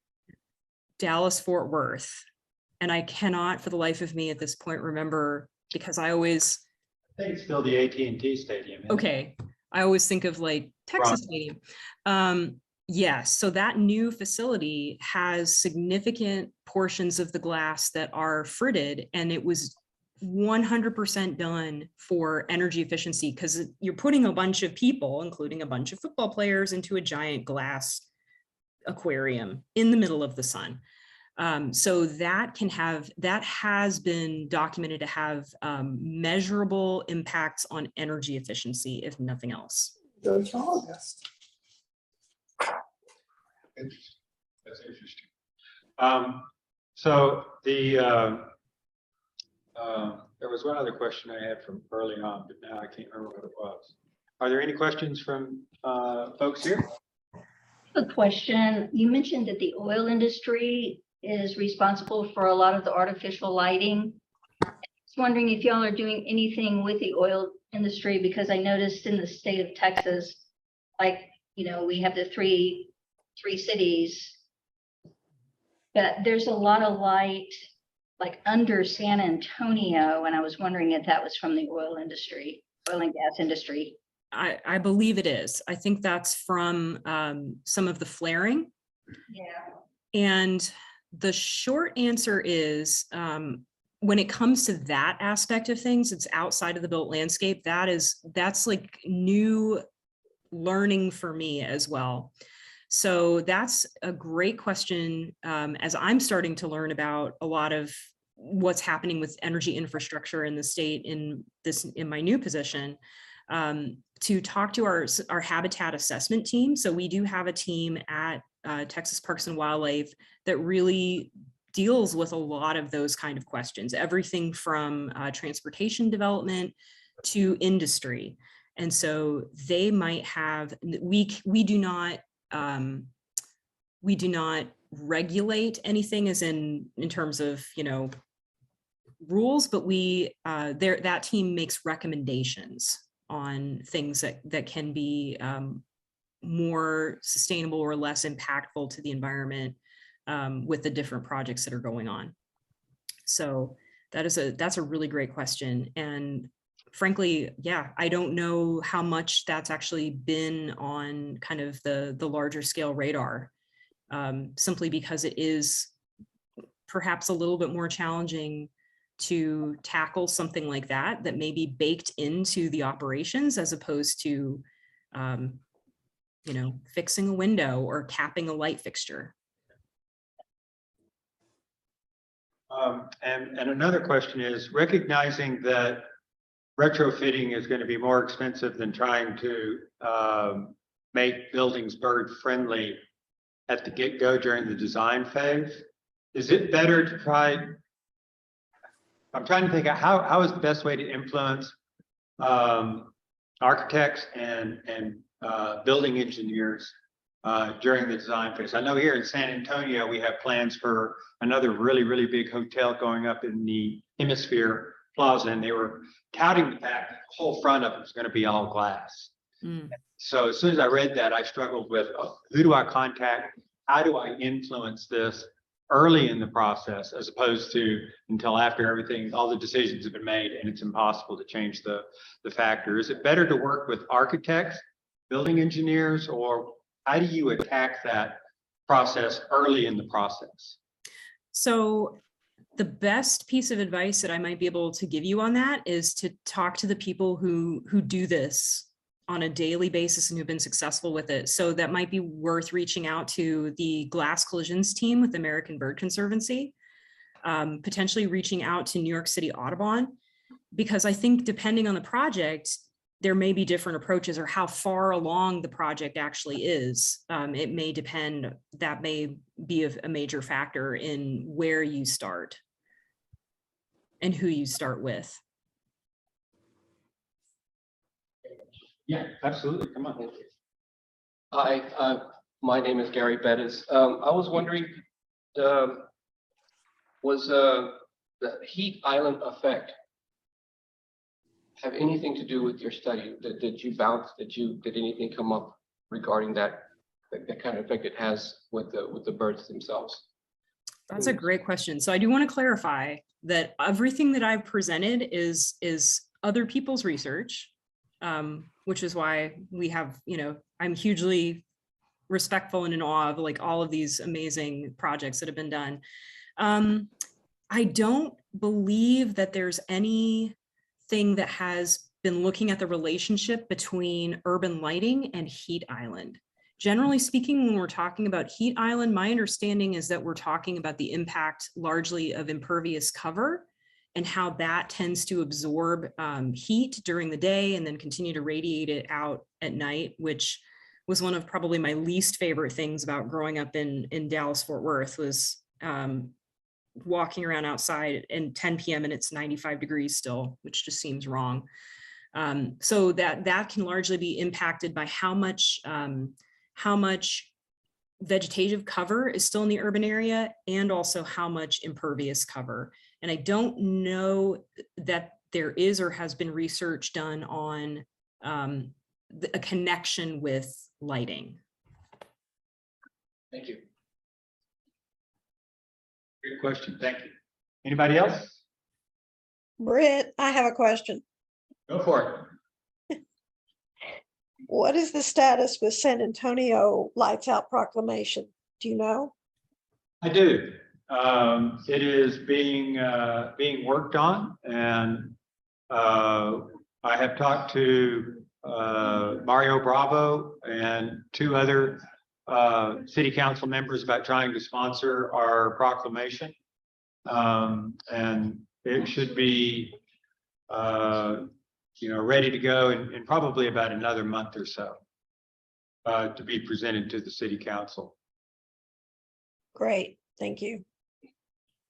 Speaker 3: Dallas-Fort Worth, and I cannot for the life of me at this point remember, because I think
Speaker 1: it's still the AT&T Stadium.
Speaker 3: Okay. I always think of like Texas Stadium. Yes, so that new facility has significant portions of the glass that are fritted, and it was 100% done for energy efficiency, because you're putting a bunch of people, including a bunch of football players, into a giant glass aquarium in the middle of the sun. So that has been documented to have measurable impacts on energy efficiency, if nothing else.
Speaker 4: That's August.
Speaker 1: Interesting. That's interesting. So there was one other question I had from early on, but now I can't remember what it was. Are there any questions from folks here?
Speaker 5: A question. You mentioned that the oil industry is responsible for a lot of the artificial lighting. I was wondering if y'all are doing anything with the oil industry, because I noticed in the state of Texas, like, we have the three cities, but there's a lot of light like under San Antonio, and I was wondering if that was from the oil and gas industry.
Speaker 3: I believe it is. I think that's from some of the flaring.
Speaker 5: Yeah.
Speaker 3: And the short answer is, when it comes to that aspect of things, it's outside of the built landscape. That's like new learning for me as well. So that's a great question, as I'm starting to learn about a lot of what's happening with energy infrastructure in the state in my new position. to talk to our habitat assessment team. So we do have a team at Texas Parks and Wildlife that really deals with a lot of those kind of questions, everything from transportation development to industry. And so they might have, we do not regulate anything as in terms of, you know, rules, but that team makes recommendations on things that can be more sustainable or less impactful to the environment with the different projects that are going on. So that's a really great question. And frankly, yeah, I don't know how much that's actually been on kind of the larger scale radar, simply because it is perhaps a little bit more challenging to tackle something like that may be baked into the operations as opposed to, you know, fixing a window or capping a light fixture.
Speaker 1: And another question is, recognizing that retrofitting is going to be more expensive than trying to make buildings bird friendly at the get-go during the design phase, is it better to try? I'm trying to think of how is the best way to influence architects and building engineers during the design phase. I know here in San Antonio, we have plans for another really, really big hotel going up in the Hemisphere Plaza, and they were touting the fact that the whole front of it was going to be all glass.
Speaker 3: Mm.
Speaker 1: So as soon as I read that, I struggled with who do I contact? How do I influence this early in the process, as opposed to until after everything, all the decisions have been made and it's impossible to change the factor? Is it better to work with architects, building engineers, or how do you attack that process early in the process?
Speaker 3: So the best piece of advice that I might be able to give you on that is to talk to the people who do this on a daily basis and who've been successful with it. So that might be worth reaching out to the glass collisions team with American Bird Conservancy, potentially reaching out to New York City Audubon, because I think depending on the project, there may be different approaches or how far along the project actually is. It may depend, that may be a major factor in where you start and who you start with.
Speaker 1: Yeah, absolutely. Come on.
Speaker 4: Hi, my name is Gary Bettis. I was wondering, was the heat island effect have anything to do with your study? Did anything come up regarding that kind of effect it has with the birds themselves?
Speaker 3: That's a great question. So I do want to clarify that everything that I've presented is other people's research, which is why we have, you know, I'm hugely respectful and in awe of like all of these amazing projects that have been done. I don't believe that there's anything that has been looking at the relationship between urban lighting and heat island. Generally speaking, when we're talking about heat island, my understanding is that we're talking about the impact largely of impervious cover and how that tends to absorb heat during the day and then continue to radiate it out at night, which was one of probably my least favorite things about growing up in Dallas, Fort Worth, was walking around outside at 10 p.m. and it's 95 degrees still, which just seems wrong. So that can largely be impacted by how much vegetative cover is still in the urban area and also how much impervious cover. And I don't know that there is or has been research done on a connection with lighting.
Speaker 4: Thank you.
Speaker 1: Good question. Thank you. Anybody else?
Speaker 6: Britt, I have a question.
Speaker 1: Go for it.
Speaker 6: What is the status with San Antonio Lights Out proclamation? Do you know?
Speaker 1: I do. It is being worked on, and I have talked to Mario Bravo and 2 other city council members about trying to sponsor our proclamation, and it should be ready to go in probably about another month or so to be presented to the city council.
Speaker 6: Great, thank you.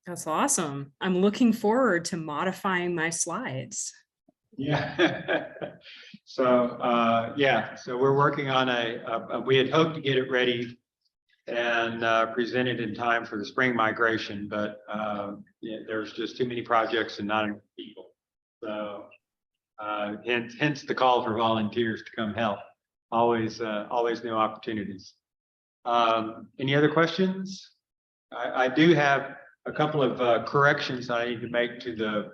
Speaker 3: That's awesome. I'm looking forward to modifying my slides.
Speaker 1: Yeah. So, so we're working on we had hoped to get it ready and presented in time for the spring migration, but there's just too many projects and not enough people. So hence the call for volunteers to come help. Always new opportunities. Any other questions? I do have a couple of corrections I need to make to the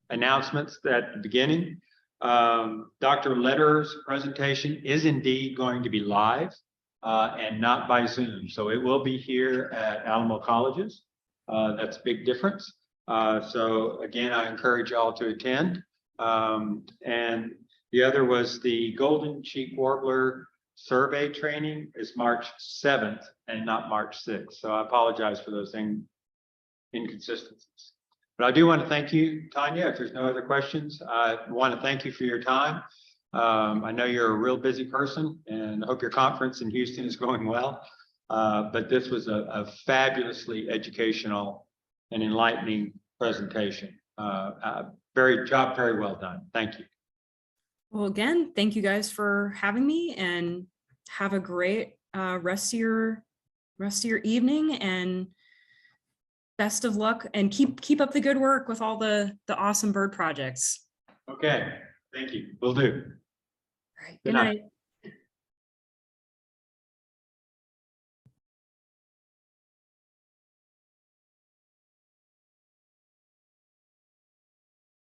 Speaker 1: announcements at the beginning. Dr. Letter's presentation is indeed going to be live and not by Zoom. So it will be here at Alamo Colleges. That's a big difference. So again, I encourage y'all to attend. And the other was the Golden Cheek Warbler survey training is March 7th and not March 6th. So I apologize for those inconsistencies. But I do want to thank you, Tania. If there's no other questions, I want to thank you for your time. I know you're a real busy person and I hope your conference in Houston is going well. But this was a fabulously educational and enlightening presentation. Very well done. Thank you.
Speaker 3: Well, again, thank you guys for having me, and have a great rest of your evening, and best of luck, and keep up the good work with all the awesome bird projects.
Speaker 1: Okay, thank you. Will do.
Speaker 3: All right,
Speaker 1: Good
Speaker 3: good
Speaker 1: night.
Speaker 3: night.